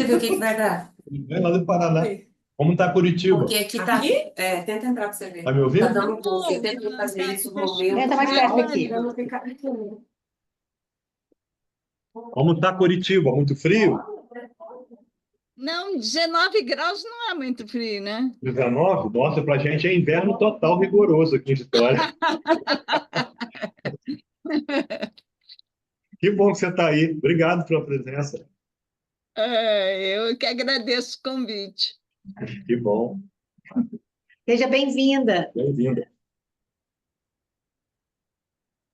ver o que vai dar. É lá do Paraná. Como tá Curitiba? Porque aqui tá... tenta entrar para você ver. Tá me ouvindo? Tá dando um pouco. Eu tento fazer isso no momento. Entra mais perto aqui. Pra não ficar... Como tá Curitiba? Muito frio? Não, 19 graus não é muito frio, né? 19? Nossa, pra gente é inverno total rigoroso aqui em Vitória. Que bom que você está aí. Obrigado pela presença. Eu que agradeço o convite. Que bom. Seja bem-vinda. Bem-vinda.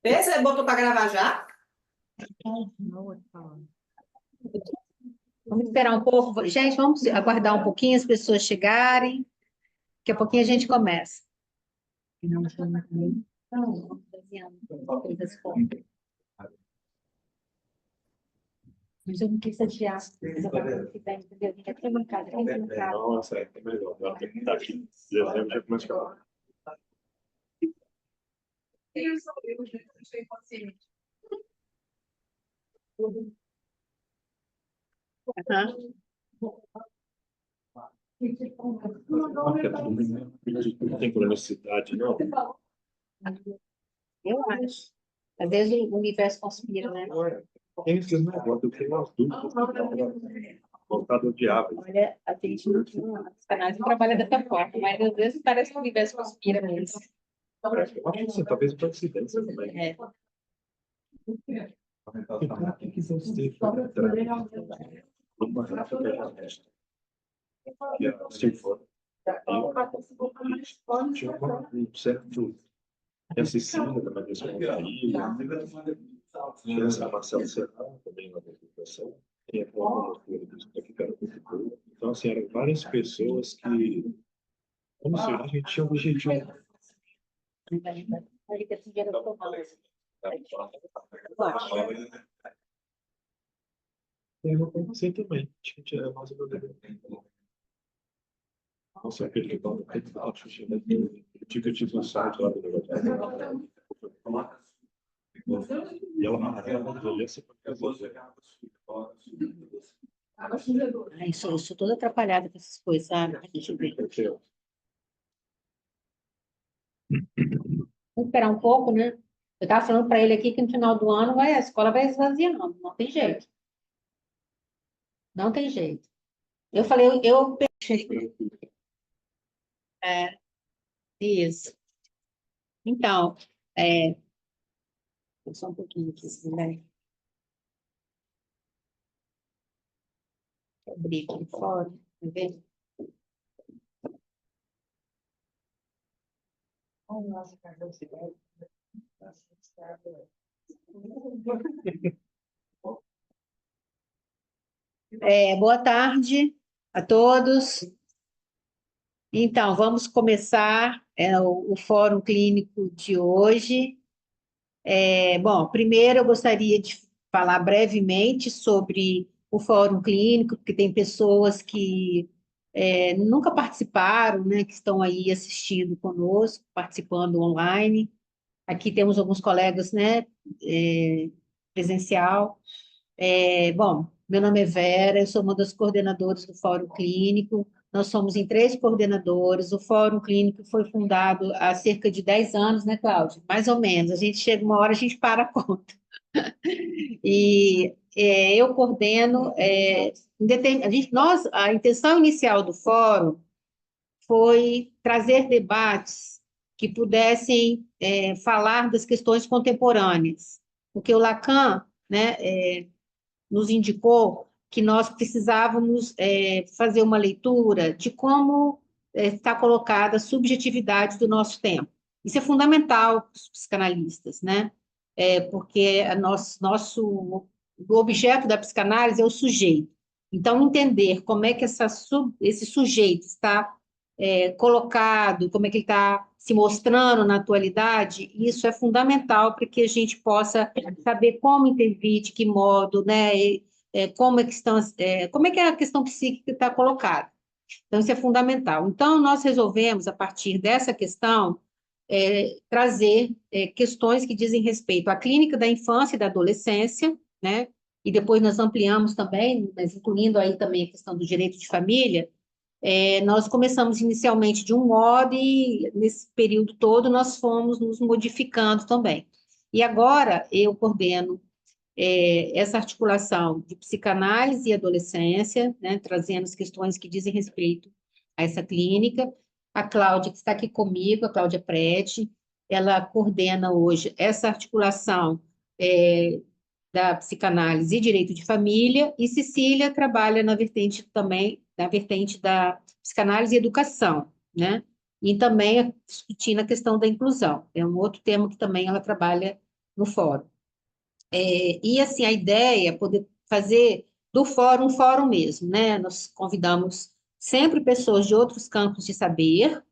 Você botou para gravar já? Vamos esperar um pouco. Gente, vamos aguardar um pouquinho as pessoas chegarem. Daqui a pouquinho a gente começa. Mas eu não quis adiar. Nossa, é melhor. Ela tem que estar aqui. Dezembro já começa a falar. Não tem cronicidade, não? Eu acho. Às vezes o universo conspira, né? Tem esses negócios, eu tenho umas dúvidas. Voltado ao diabo. Olha, a gente não canais não trabalha dessa forma, mas às vezes parece que o universo conspira mesmo. Eu acho que sim, talvez coincidência também. É. O que você uma raça que já resta. Que é se for. Tinha um certo. A Cecília também respondeu. Tinha essa Marcela Serrano também na apresentação. Tem a própria aqui, cara. Então, assim, eram várias pessoas que, como se a gente tinha um objetivo. Eu vou acontecer também. Acho que a gente é mais ou menos. Nossa, aquele que tá no canal, eu tive um site lá do negócio. E ela Eu sou toda atrapalhada com essas coisas, sabe? Deixa eu ver. Vamos esperar um pouco, né? Eu estava falando para ele aqui que no final do ano a escola vai esvaziando, não tem jeito. Não tem jeito. Eu falei, isso. Então, só um pouquinho aqui, né? Vou abrir aqui fora, tá vendo? Nossa, boa tarde a todos. Então, vamos começar o Fórum Clínico de hoje. Bom, primeiro eu gostaria de falar brevemente sobre o Fórum Clínico, porque tem pessoas que nunca participaram, né, que estão aí assistindo conosco, participando online. Aqui temos alguns colegas, né, presencial. Bom, meu nome é Vera, eu sou uma das coordenadoras do Fórum Clínico. Nós somos em 3 coordenadores. O Fórum Clínico foi fundado há cerca de 10 anos, né, Cláudia? Mais ou menos. A gente chega uma hora, a gente para a conta. E eu coordeno. A intenção inicial do Fórum foi trazer debates que pudessem falar das questões contemporâneas, porque o Lacan, né, nos indicou que nós precisávamos fazer uma leitura de como está colocada a subjetividade do nosso tempo. Isso é fundamental para os psicanalistas, né? Porque o objeto da psicanálise é o sujeito. Então, entender como é que esse sujeito está colocado, como é que ele está se mostrando na atualidade, isso é fundamental para que a gente possa saber como intervir, de que modo, né, como é que a questão psíquica está colocada. Então, isso é fundamental. Então, nós resolvemos, a partir dessa questão, trazer questões que dizem respeito à clínica da infância e da adolescência, né, e depois nós ampliamos também, mas incluindo aí também a questão do direito de família, nós começamos inicialmente de um modo e nesse período todo nós fomos nos modificando também. E agora eu coordeno essa articulação de psicanálise e adolescência, né, trazendo as questões que dizem respeito a essa clínica. A Cláudia, que está aqui comigo, a Cláudia Prete, ela coordena hoje essa articulação da psicanálise e direito de família, e Cecília trabalha na vertente também, na vertente da psicanálise e educação, né? E também discutindo a questão da inclusão. É um outro tema que também ela trabalha no fórum. E, assim, a ideia é poder fazer do fórum um fórum mesmo, né? Nós convidamos sempre pessoas de outros campos de saber,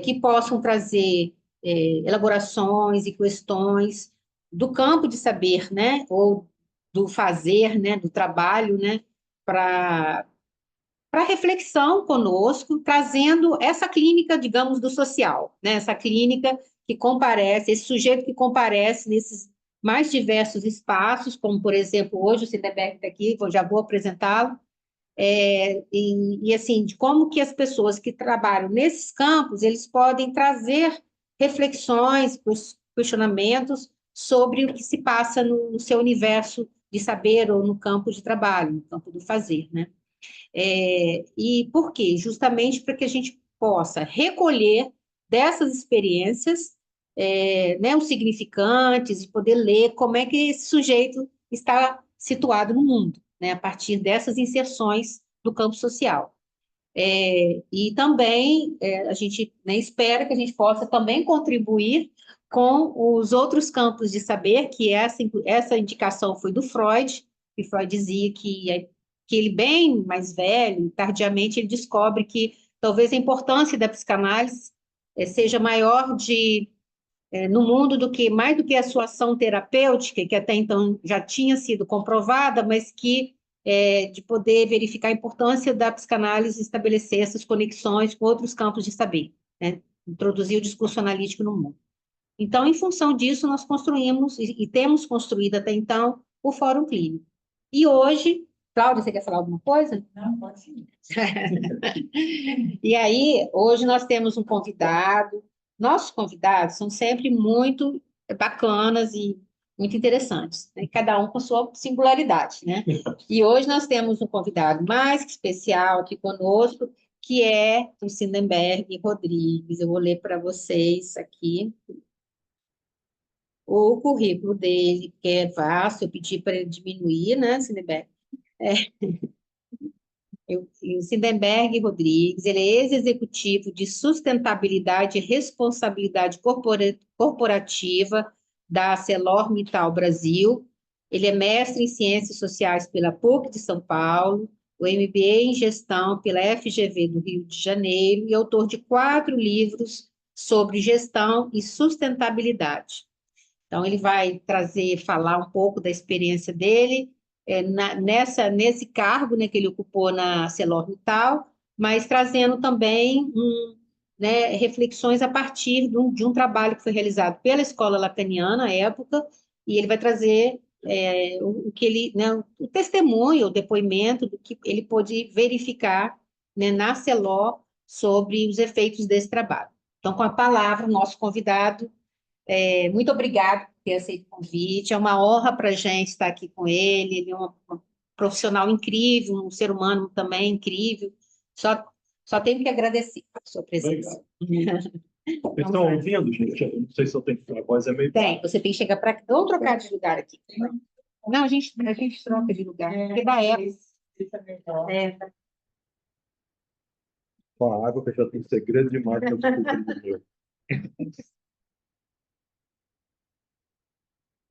que possam trazer elaborações e questões do campo de saber, né? Ou do fazer, né? Do trabalho, né? Para reflexão conosco, trazendo essa clínica, digamos, do social, né? Essa clínica que comparece, esse sujeito que comparece nesses mais diversos espaços, como, por exemplo, hoje o Cineberg está aqui, já vou apresentá-lo, assim, de como que as pessoas que trabalham nesses campos, eles podem trazer reflexões, questionamentos sobre o que se passa no seu universo de saber ou no campo de trabalho, no campo do fazer, né? E por quê? Justamente para que a gente possa recolher dessas experiências, né, os significantes, e poder ler como é que esse sujeito está situado no mundo, né, a partir dessas inserções do campo social. E também a gente, né, espera que a gente possa também contribuir com os outros campos de saber, que essa indicação foi do Freud, que Freud dizia que ele, bem mais velho, tardiamente, ele descobre que talvez a importância da psicanálise seja maior no mundo mais do que a sua ação terapêutica, que até então já tinha sido comprovada, mas que de poder verificar a importância da psicanálise estabelecer essas conexões com outros campos de saber, né? Introduzir o discurso analítico no mundo. Então, em função disso, nós construímos e temos construído até então o Fórum Clínico. E hoje, Cláudia, você quer falar alguma coisa? Não, pode sim. E aí, hoje nós temos um convidado. Nossos convidados são sempre muito bacanas e muito interessantes, né? Cada um com sua singularidade, né? E hoje nós temos um convidado mais que especial aqui conosco, que é o Sindenberg Rodrigues. Eu vou ler para vocês aqui o currículo dele, que é vasto. Eu pedi para ele diminuir, né, Sindenberg? O Sindenberg Rodrigues, ele é ex-executivo de sustentabilidade e responsabilidade corporativa da ArcelorMittal Brasil. Ele é mestre em Ciências Sociais pela PUC de São Paulo, o MBA em Gestão pela FGV do Rio de Janeiro e autor de 4 livros sobre gestão e sustentabilidade. Então, ele vai falar um pouco da experiência dele, nesse cargo, né, que ele ocupou na ArcelorMittal, mas trazendo também né, reflexões a partir de um trabalho que foi realizado pela Escola Lacaniana, à época, e ele vai trazer o que ele, né, o testemunho, o depoimento do que ele pôde verificar, né, na Arcelor sobre os efeitos desse trabalho. Então, com a palavra, o nosso convidado. Muito obrigada por ter aceito o convite. É uma honra para a gente estar aqui com ele. Ele é um profissional incrível, um ser humano também incrível. Só tenho que agradecer a sua presença. Vocês estão ouvindo, gente? Eu não sei se eu tenho que falar, a voz é meio... Você tem que chegar para cá. Vamos trocar de lugar aqui. Não, a gente troca de lugar. Porque da época. Com a água, que já tem segredo demais para descobrir.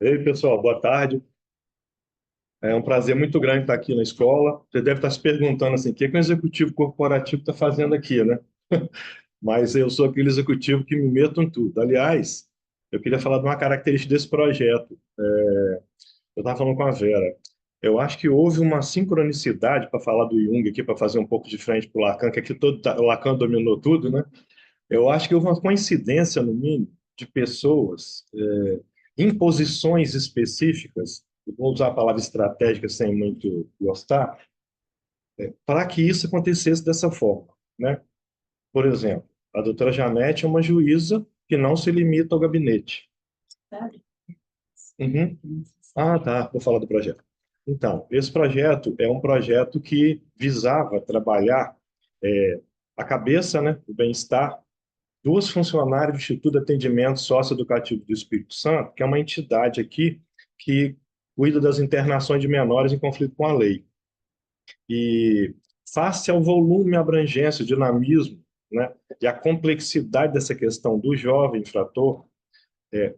Ei, pessoal, boa tarde. É um prazer muito grande estar aqui na escola. Você deve estar se perguntando assim, o que é que um executivo corporativo está fazendo aqui, né? Mas eu sou aquele executivo que me meto em tudo. Aliás, eu queria falar de uma característica desse projeto. Eu estava falando com a Vera. Eu acho que houve uma sincronicidade, para falar do Jung aqui, para fazer um pouco de frente para o Lacan, que aqui o Lacan dominou tudo, né? Eu acho que houve uma coincidência, no mínimo, de pessoas em posições específicas eu vou usar a palavra estratégica sem muito gostar, para que isso acontecesse dessa forma, né? Por exemplo, a doutora Janete é uma juíza que não se limita ao gabinete. Uhum. Ah, tá, vou falar do projeto. Então, esse projeto é um projeto que visava trabalhar a cabeça, né, o bem-estar dos funcionários do Instituto de Atendimento Socioeducativo do Espírito Santo, que é uma entidade aqui que cuida das internações de menores em conflito com a lei. E face ao volume, abrangência, dinamismo, né, e a complexidade dessa questão do jovem infrator,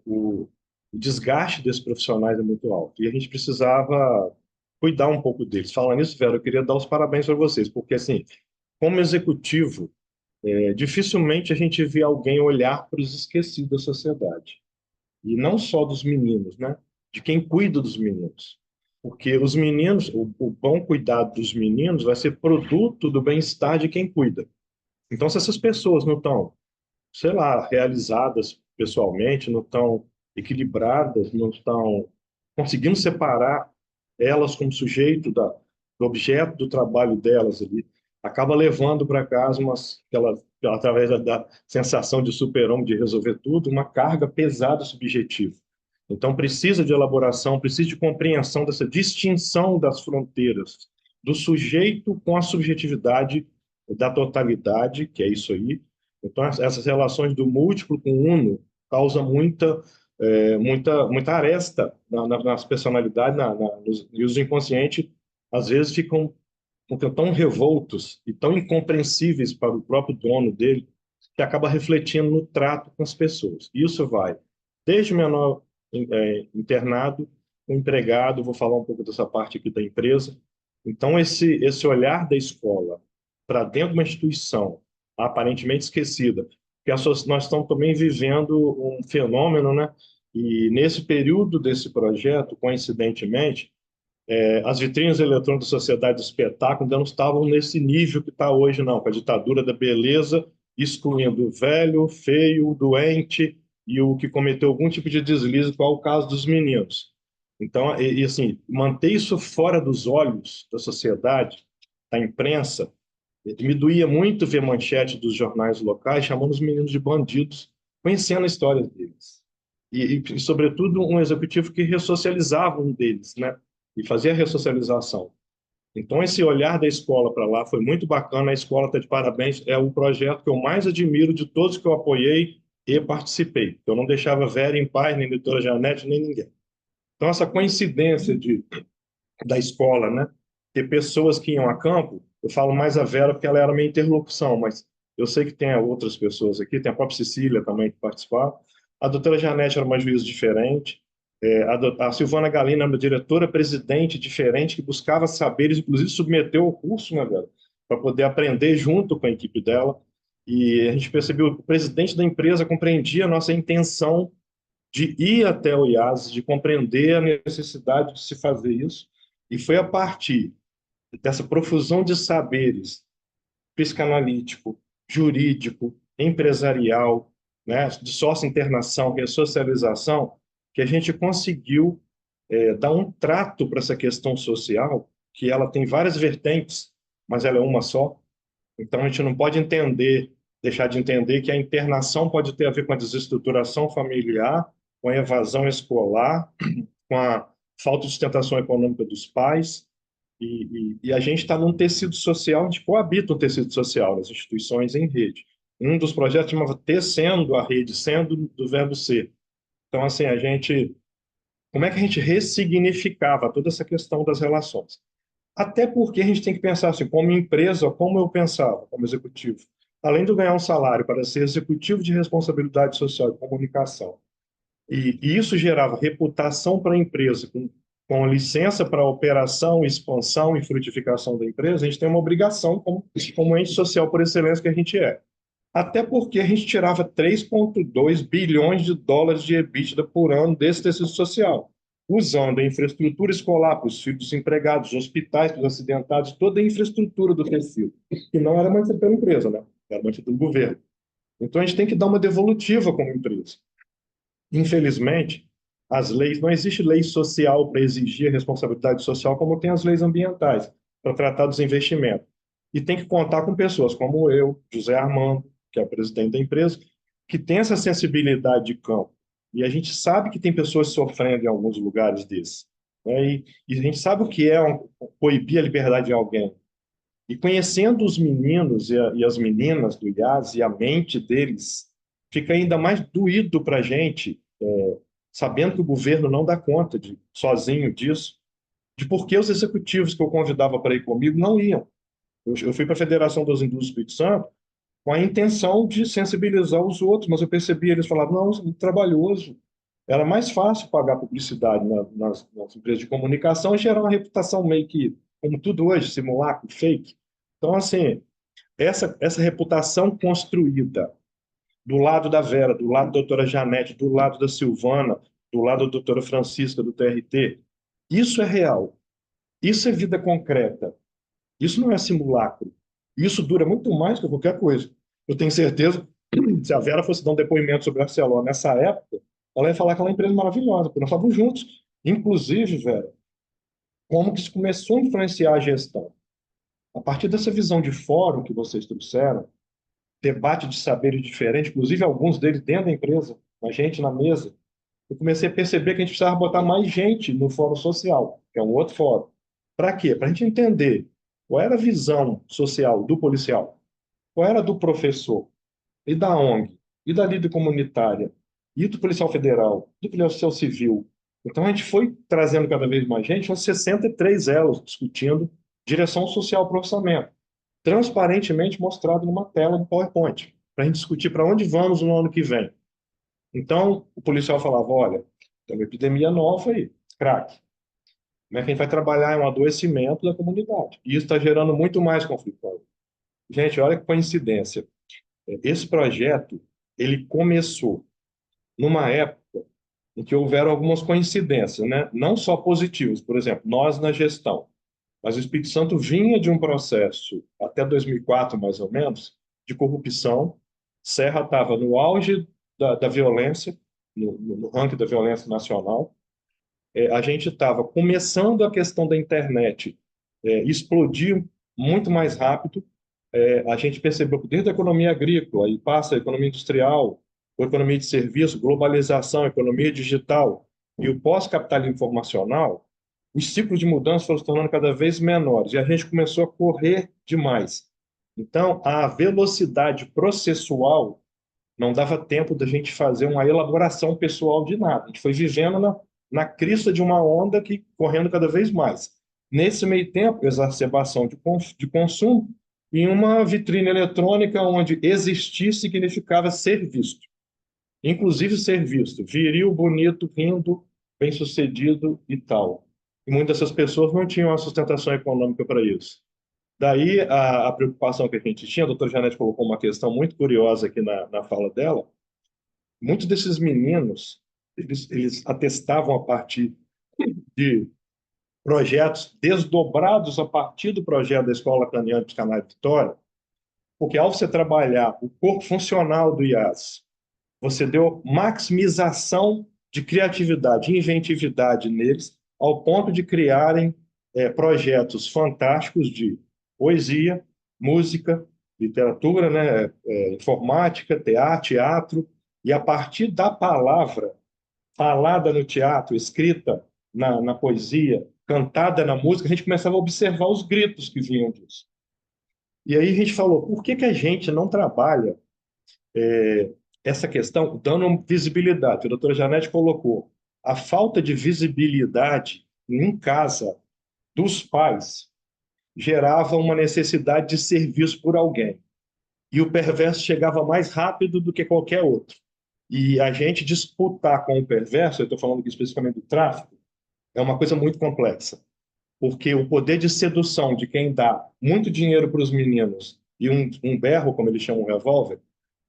o desgaste desses profissionais é muito alto. E a gente precisava cuidar um pouco deles. Falando nisso, Vera, eu queria dar os parabéns para vocês, porque, assim, como executivo, dificilmente a gente vê alguém olhar para os esquecidos da sociedade. E não só dos meninos, né? De quem cuida dos meninos. Porque os meninos, o bom cuidado dos meninos vai ser produto do bem-estar de quem cuida. Então, se essas pessoas não estão, sei lá, realizadas pessoalmente, não estão equilibradas, não estão conseguindo separar elas como sujeito do objeto do trabalho delas ali, acaba levando para casa através da sensação de super-homem, de resolver tudo, uma carga pesada subjetiva. Então, precisa de elaboração, precisa de compreensão dessa distinção das fronteiras do sujeito com a subjetividade da totalidade, que é isso aí. Então, essas relações do múltiplo com o uno causam muita aresta nas personalidades, e os inconscientes, às vezes, ficam tão revoltos e tão incompreensíveis para o próprio dono dele, que acaba refletindo no trato com as pessoas. Isso vai desde o menor internado, o empregado, vou falar um pouco dessa parte aqui da empresa. Então, esse olhar da escola para dentro de uma instituição aparentemente esquecida, porque nós estamos também vivendo um fenômeno, né? E nesse período desse projeto, coincidentemente, as vitrines eletrônicas da sociedade do espetáculo ainda não estavam nesse nível que está hoje, não, com a ditadura da beleza, excluindo o velho, feio, o doente e o que cometeu algum tipo de deslize, qual é o caso dos meninos. Então, assim, manter isso fora dos olhos da sociedade, da imprensa, me doía muito ver manchete dos jornais locais chamando os meninos de bandidos, conhecendo a história deles. Sobretudo, um executivo que ressocializava um deles, né? E fazia a ressocialização. Então, esse olhar da escola para lá foi muito bacana. A escola está de parabéns. É o projeto que eu mais admiro de todos que eu apoiei e participei. Eu não deixava Vera em paz, nem a doutora Janete, nem ninguém. Então, essa coincidência da escola, né? Ter pessoas que iam a campo, eu falo mais a Vera porque ela era minha interlocução, mas eu sei que tem outras pessoas aqui, tem a própria Cecília também que participava. A doutora Janete era uma juíza diferente, a Silvana Galina era uma diretora-presidente diferente, que buscava saberes, inclusive submeteu ao curso, né, Vera, para poder aprender junto com a equipe dela. E a gente percebeu que o presidente da empresa compreendia a nossa intenção de ir até o IAS, de compreender a necessidade de se fazer isso. E foi a partir dessa profusão de saberes psicanalítico, jurídico, empresarial, né, de sócio-internação, ressocialização, que a gente conseguiu dar um trato para essa questão social, que ela tem várias vertentes, mas ela é uma só. Então, a gente não pode deixar de entender que a internação pode ter a ver com a desestruturação familiar, com a evasão escolar, com a falta de sustentação econômica dos pais, e a gente está num tecido social, a gente coabita um tecido social nas instituições em rede. Um dos projetos chamava Tecendo a Rede, sendo do verbo ser. Então, assim, como é que a gente ressignificava toda essa questão das relações? Até porque a gente tem que pensar assim, como empresa, como eu pensava, como executivo. Além de eu ganhar um salário para ser executivo de responsabilidade social e comunicação, e isso gerava reputação para a empresa, com licença para operação, expansão e frutificação da empresa, a gente tem uma obrigação como ente social por excelência que a gente é. Até porque a gente tirava 3,2 bilhões de dólares de EBITDA por ano desse tecido social, usando a infraestrutura escolar para os filhos desempregados, hospitais para os acidentados, toda a infraestrutura do tecido, que não era mantida pela empresa, né? Era mantida pelo governo. Então, a gente tem que dar uma devolutiva como empresa. Infelizmente, as leis, não existe lei social para exigir a responsabilidade social como tem as leis ambientais, para tratar dos investimentos. E tem que contar com pessoas como eu, José Armando, que é o presidente da empresa, que tem essa sensibilidade de campo. E a gente sabe que tem pessoas sofrendo em alguns lugares desses, né? E a gente sabe o que é coibir a liberdade de alguém. E conhecendo os meninos e as meninas do IAS e a mente deles, fica ainda mais doído para a gente, sabendo que o governo não dá conta sozinho disso, de por que os executivos que eu convidava para ir comigo não iam. Eu fui para a Federação das Indústrias do Espírito Santo com a intenção de sensibilizar os outros, mas eu percebi, eles falavam, não, isso é muito trabalhoso. Era mais fácil pagar publicidade nas empresas de comunicação e gerar uma reputação meio que, como tudo hoje, simulacro, fake. Então, assim, essa reputação construída do lado da Vera, do lado da doutora Janete, do lado da Silvana, do lado da doutora Francisca, do TRT, isso é real. Isso é vida concreta. Isso não é simulacro. Isso dura muito mais que qualquer coisa. Eu tenho certeza, se a Vera fosse dar um depoimento sobre a Arcelor nessa época, ela ia falar que ela é uma empresa maravilhosa, porque nós estávamos juntos. Inclusive, Vera, como que isso começou a influenciar a gestão? A partir dessa visão de fórum que vocês trouxeram, debate de saberes diferentes, inclusive alguns deles dentro da empresa, a gente na mesa, eu comecei a perceber que a gente precisava botar mais gente no fórum social, que é um outro fórum. Para quê? Para a gente entender qual era a visão social do policial, qual era a do professor, e da ONG, e da líder comunitária, e do policial federal, do policial civil. Então a gente foi trazendo cada vez mais gente, uns 63 elos discutindo direção social para o orçamento, transparentemente mostrado numa tela do PowerPoint, para a gente discutir para onde vamos no ano que vem. Então, o policial falava, olha, tem uma epidemia nova aí, crack. Como é que a gente vai trabalhar em um adoecimento da comunidade? E isso está gerando muito mais conflito. Gente, olha que coincidência. Esse projeto, ele começou numa época em que houveram algumas coincidências, né? Não só positivas. Por exemplo, nós na gestão. Mas o Espírito Santo vinha de um processo, até 2004, mais ou menos, de corrupção. Serra estava no auge da violência, no ranking da violência nacional. A gente estava começando a questão da internet, explodir muito mais rápido. A gente percebeu que desde a economia agrícola, e passa a economia industrial, a economia de serviço, globalização, economia digital e o pós-capitalismo informacional, os ciclos de mudança foram se tornando cada vez menores e a gente começou a correr demais. Então, a velocidade processual não dava tempo da gente fazer uma elaboração pessoal de nada. A gente foi vivendo na crista de uma onda que correndo cada vez mais. Nesse meio tempo, exacerbação de consumo e uma vitrine eletrônica onde existir significava ser visto. Inclusive ser visto, viril, bonito, rindo, bem-sucedido e tal. E muitas dessas pessoas não tinham a sustentação econômica para isso. Daí a preocupação que a gente tinha, a doutora Janete colocou uma questão muito curiosa aqui na fala dela. Muitos desses meninos, eles atestavam a partir de projetos desdobrados a partir do projeto da Escola Caniana de Psicanálise Vitória, porque ao você trabalhar o corpo funcional do IAS, você deu maximização de criatividade e inventividade neles, ao ponto de criarem projetos fantásticos de poesia, música, literatura, né, informática, teatro, e a partir da palavra falada no teatro, escrita na poesia, cantada na música, a gente começava a observar os gritos que vinham disso. E aí a gente falou, por que a gente não trabalha essa questão dando visibilidade? A doutora Janete colocou, a falta de visibilidade em casa dos pais gerava uma necessidade de ser visto por alguém. E o perverso chegava mais rápido do que qualquer outro. E a gente disputar com o perverso, eu estou falando aqui especificamente do tráfico, é uma coisa muito complexa. Porque o poder de sedução de quem dá muito dinheiro para os meninos e um berro, como eles chamam, um revólver,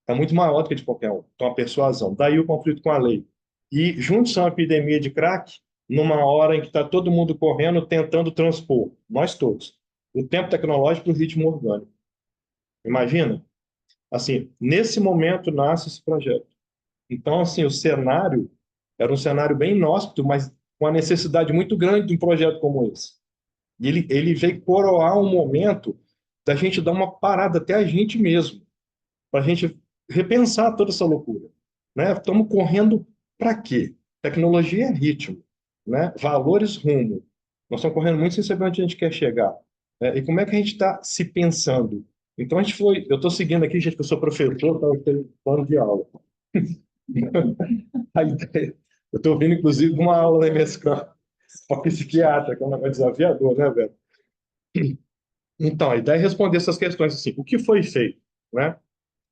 é muito maior do que de qualquer um. Então, a persuasão. Daí o conflito com a lei. E juntos a uma epidemia de crack, numa hora em que está todo mundo correndo, tentando transpor, nós todos, o tempo tecnológico e o ritmo orgânico. Imagina? Assim, nesse momento nasce esse projeto. Então, assim, o cenário Era um cenário bem inóspito, mas com a necessidade muito grande de um projeto como esse. E ele veio coroar um momento da gente dar uma parada até a gente mesmo, para a gente repensar toda essa loucura, né? Estamos correndo para quê? Tecnologia é ritmo, né? Valores rumo. Nós estamos correndo muito sem saber onde a gente quer chegar, né? E como é que a gente está se pensando? Então a gente foi, eu estou seguindo aqui, gente, que eu sou professor, então eu tenho plano de aula. A ideia, eu estou ouvindo, inclusive, uma aula na MSC para psiquiatra, que é um negócio desafiador, né, velho? Então, a ideia é responder essas questões assim: o que foi feito, né?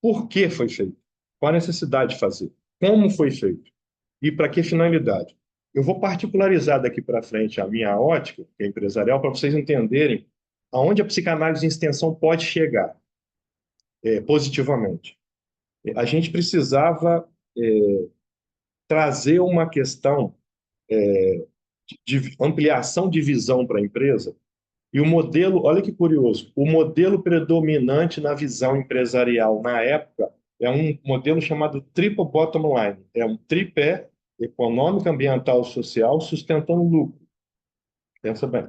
Por que foi feito? Qual a necessidade de fazer? Como foi feito? E para que finalidade? Eu vou particularizar daqui para frente a minha ótica, que é empresarial, para vocês entenderem aonde a psicanálise em extensão pode chegar positivamente. A gente precisava trazer uma questão de ampliação de visão para a empresa. E o modelo, olha que curioso, o modelo predominante na visão empresarial na época é um modelo chamado Triple Bottom Line. É um tripé econômico, ambiental e social sustentando lucro. Pensa bem.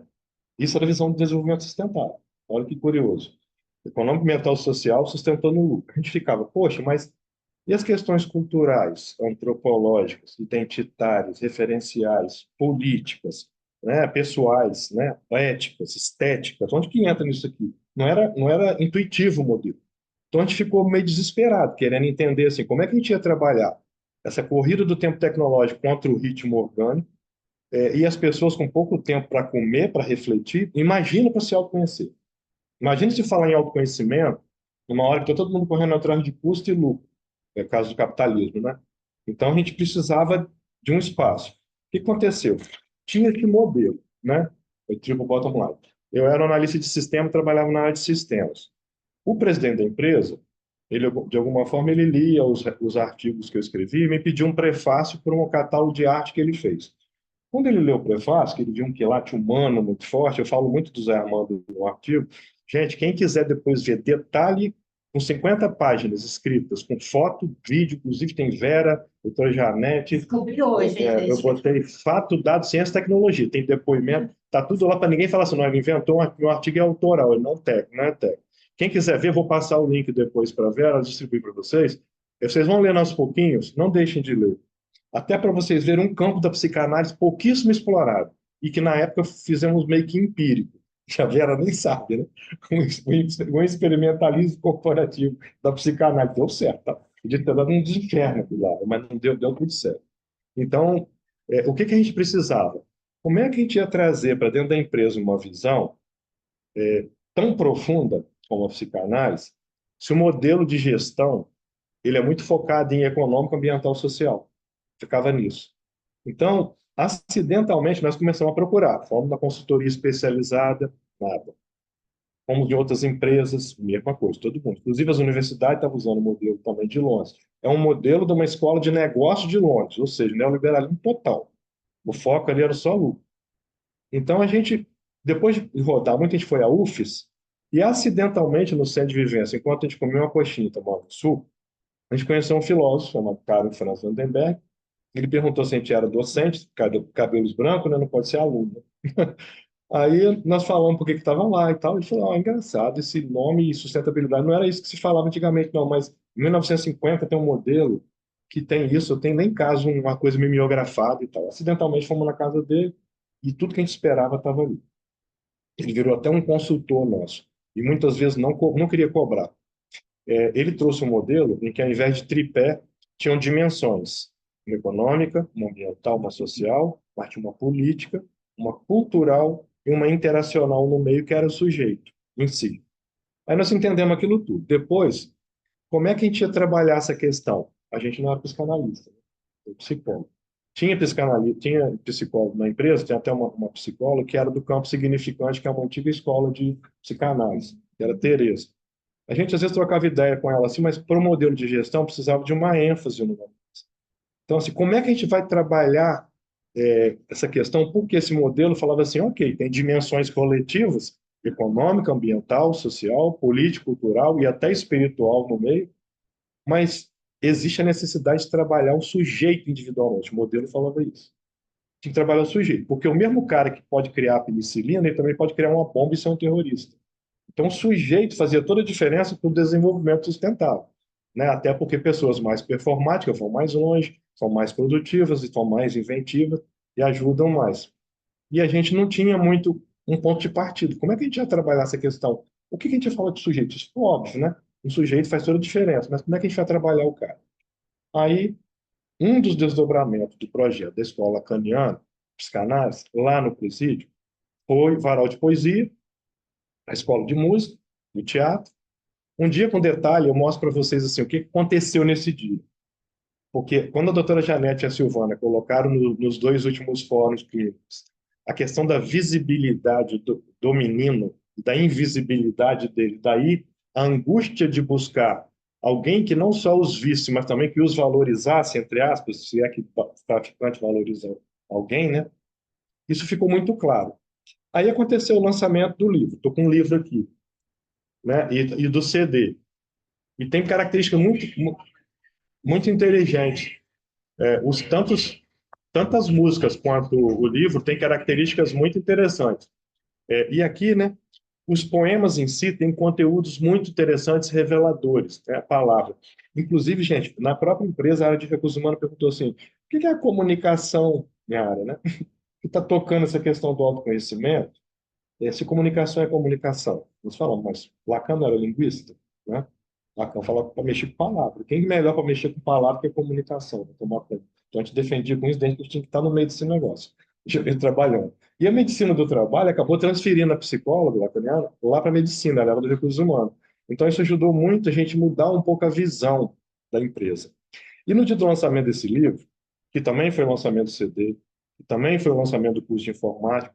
Isso era a visão do desenvolvimento sustentável. Olha que curioso. Econômico, ambiental e social sustentando lucro. A gente ficava, poxa, mas e as questões culturais, antropológicas, identitárias, referenciais, políticas, né, pessoais, né, éticas, estéticas, onde que entra nisso aqui? Não era intuitivo o modelo. Então a gente ficou meio desesperado, querendo entender assim, como é que a gente ia trabalhar essa corrida do tempo tecnológico contra o ritmo orgânico, e as pessoas com pouco tempo para comer, para refletir. Imagina para se autoconhecer. Imagina se falar em autoconhecimento numa hora que está todo mundo correndo atrás de custo e lucro, é o caso do capitalismo, né? Então a gente precisava de um espaço. O que aconteceu? Tinha esse modelo, né? O triple bottom line. Eu era analista de sistema, trabalhava na área de sistemas. O presidente da empresa, ele de alguma forma ele lia os artigos que eu escrevi e me pediu um prefácio para um catálogo de arte que ele fez. Quando ele leu o prefácio, que ele viu um quilate humano muito forte, eu falo muito do Zé Armando no artigo. Gente, quem quiser depois ver detalhe, com 50 páginas escritas, com foto, vídeo, inclusive tem Vera, doutora Janete. Descobri hoje, Eu botei fato, dado, ciência e tecnologia. Tem depoimento, tá tudo lá para ninguém falar assim, não, ele inventou um artigo é autoral, ele não é técnico. Quem quiser ver, vou passar o link depois para a Vera, distribuir para vocês. Vocês vão lendo aos pouquinhos, não deixem de ler. Até para vocês verem um campo da psicanálise pouquíssimo explorado, e que na época fizemos meio que empírico. A Vera nem sabe, né? Um experimentalismo corporativo da psicanálise. Deu certo, tá? Podia ter dado um desinferno aqui lá, mas não deu tudo certo. Então, o que a gente precisava? Como é que a gente ia trazer para dentro da empresa uma visão tão profunda como a psicanálise, se o modelo de gestão ele é muito focado em econômico, ambiental e social? Ficava nisso. Então, acidentalmente, nós começamos a procurar. Fomos na consultoria especializada, nada. Fomos de outras empresas, mesma coisa, todo mundo. Inclusive, as universidades estavam usando o modelo também de Londres. É um modelo de uma escola de negócio de Londres, ou seja, neoliberalismo total. O foco ali era só lucro. Então, a gente, depois de rodar, muita gente foi à UFES, e acidentalmente, no centro de vivência, enquanto a gente comia uma coxinha e tomava um suco, a gente conheceu um filósofo chamado Karl Franz Vandenberg. Ele perguntou se a gente era docente, cabelos brancos, né? Não pode ser aluno. Aí nós falamos por que estava lá e tal. Ele falou: engraçado, esse nome e sustentabilidade não era isso que se falava antigamente, não, mas em 1950 tem um modelo que tem isso. Eu tenho nem caso uma coisa mimeografada e tal. Acidentalmente fomos na casa dele e tudo que a gente esperava estava ali. Ele virou até um consultor nosso e muitas vezes não queria cobrar. Ele trouxe um modelo em que, ao invés de tripé, tinham dimensões: uma econômica, uma ambiental, uma social, parte uma política, uma cultural e uma interacional no meio, que era o sujeito em si. Aí nós entendemos aquilo tudo. Depois, como é que a gente ia trabalhar essa questão? A gente não era psicanalista, né? Psicólogo. Tinha psicanalista, tinha psicólogo na empresa, tem até uma psicóloga que era do Campo Significante, que é uma antiga escola de psicanálise, que era Tereza. A gente às vezes trocava ideia com ela assim, mas para o modelo de gestão precisava de uma ênfase no negócio. Então, assim, como é que a gente vai trabalhar essa questão? Porque esse modelo falava assim, ok, tem dimensões coletivas, econômica, ambiental, social, política, cultural e até espiritual no meio, mas existe a necessidade de trabalhar o sujeito individualmente. O modelo falava isso. Tinha que trabalhar o sujeito, porque o mesmo cara que pode criar a penicilina, ele também pode criar uma bomba e ser um terrorista. Então, o sujeito fazia toda a diferença para o desenvolvimento sustentável, né? Até porque pessoas mais performáticas vão mais longe, são mais produtivas e são mais inventivas e ajudam mais. E a gente não tinha muito um ponto de partida. Como é que a gente ia trabalhar essa questão? O que a gente ia falar de sujeito? Isso é óbvio, né? Um sujeito faz toda a diferença, mas como é que a gente vai trabalhar o cara? Aí, um dos desdobramentos do projeto da Escola Lacaniana, psicanálise, lá no presídio, foi varal de poesia, a escola de música, do teatro. Um dia, com detalhe, eu mostro para vocês assim, o que aconteceu nesse dia. Porque quando a doutora Janete e a Silvana colocaram nos dois últimos fóruns clínicos a questão da visibilidade do menino, da invisibilidade dele, daí a angústia de buscar alguém que não só os visse, mas também que os valorizasse, entre aspas, se é que o traficante valoriza alguém, né? Isso ficou muito claro. Aí aconteceu o lançamento do livro. Estou com um livro aqui, né? E do CD. E tem características muito inteligentes. Tantas músicas quanto o livro têm características muito interessantes. E aqui, né, os poemas em si têm conteúdos muito interessantes, reveladores, é a palavra. Inclusive, gente, na própria empresa, a área de recursos humanos perguntou assim, o que é a comunicação, minha área, né? Que está tocando essa questão do autoconhecimento? Se comunicação é comunicação. Nós falamos, mas Lacan não era linguista, né? Lacan falava para mexer com palavra. Quem é melhor para mexer com palavra que a comunicação? Né? Tomar conta. Então a gente defendia com isso, a gente tinha que estar no meio desse negócio, trabalhando. E a medicina do trabalho acabou transferindo a psicóloga lacaniana lá para a medicina, ela era dos recursos humanos. Então isso ajudou muito a gente mudar um pouco a visão da empresa. E no dia do lançamento desse livro, que também foi o lançamento do CD, que também foi o lançamento do curso de informática,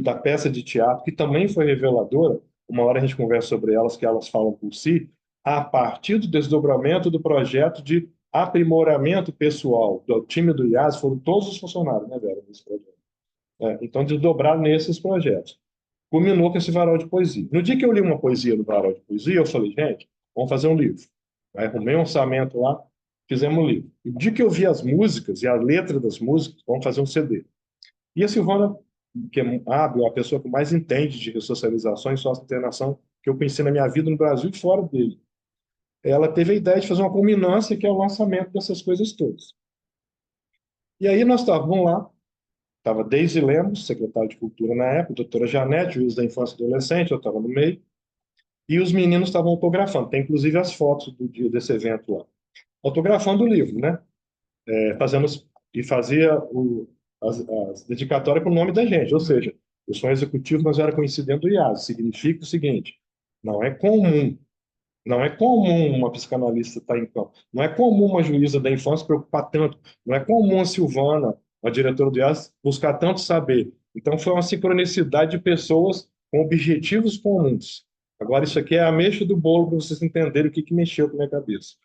da peça de teatro, que também foi reveladora, uma hora a gente conversa sobre elas, que elas falam por si, a partir do desdobramento do projeto de aprimoramento pessoal do time do IAS, foram todos os funcionários, né, Vera, desse projeto. Então, desdobraram nesses projetos. Culminou com esse varal de poesia. No dia que eu li uma poesia no varal de poesia, eu falei, gente, vamos fazer um livro. Aí arrumei um orçamento lá, fizemos um livro. E no dia que eu vi as músicas e a letra das músicas, vamos fazer um CD. E a Silvana, que é a pessoa que mais entende de ressocialização e sócio-internação que eu conheci na minha vida no Brasil e fora dele, ela teve a ideia de fazer uma culminância que é o lançamento dessas coisas todas. E aí nós estávamos lá, estava Deise Lemos, secretária de Cultura na época, doutora Janete, juiz da infância e adolescente, eu estava no meio, e os meninos estavam autografando. Tem inclusive as fotos do dia desse evento lá. Autografando o livro, né? E fazia as dedicatórias com o nome da gente, ou seja, eu sou um executivo, mas eu era conhecido dentro do IAS. Significa o seguinte: não é comum, não é comum uma psicanalista estar em campo, não é comum uma juíza da infância se preocupar tanto, não é comum a Silvana, a diretora do IAS, buscar tanto saber. Então, foi uma sincronicidade de pessoas com objetivos comuns. Agora, isso aqui é a ameixa do bolo para vocês entenderem o que mexeu com a minha cabeça.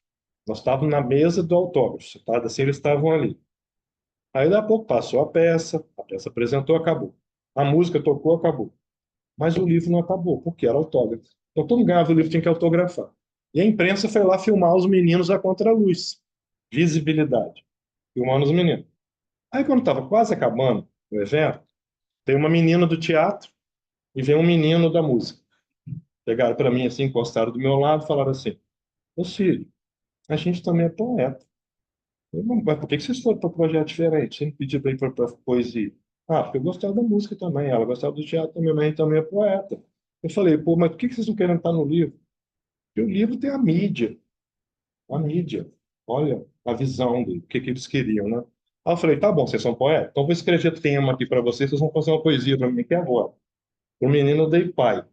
Nós estávamos na mesa do autógrafo, tá? Assim, eles estavam ali. Aí, daqui a pouco, passou a peça apresentou, acabou. A música tocou, acabou. Mas o livro não acabou, porque era autógrafo. Então, todo mundo ganhava o livro, tinha que autografar. E a imprensa foi lá filmar os meninos à contraluz. Visibilidade. Filmando os meninos. Aí, quando estava quase acabando o evento, tem uma menina do teatro e vem um menino da música. Pegaram para mim assim, encostaram do meu lado e falaram assim: Ô Círio, a gente também é poeta. Mas por que vocês foram para um projeto diferente? Você me pediu para ir para poesia. Ah, porque eu gostava da música também, ela gostava do teatro também, mas a gente também é poeta. Eu falei, pô, mas por que vocês não querem estar no livro? Porque o livro tem a mídia. A mídia. Olha a visão do que eles queriam, né? Aí eu falei, tá bom, vocês são poetas? Então eu vou escrever tema aqui para vocês, vocês vão fazer uma poesia para mim aqui agora. Para o menino eu dei pai.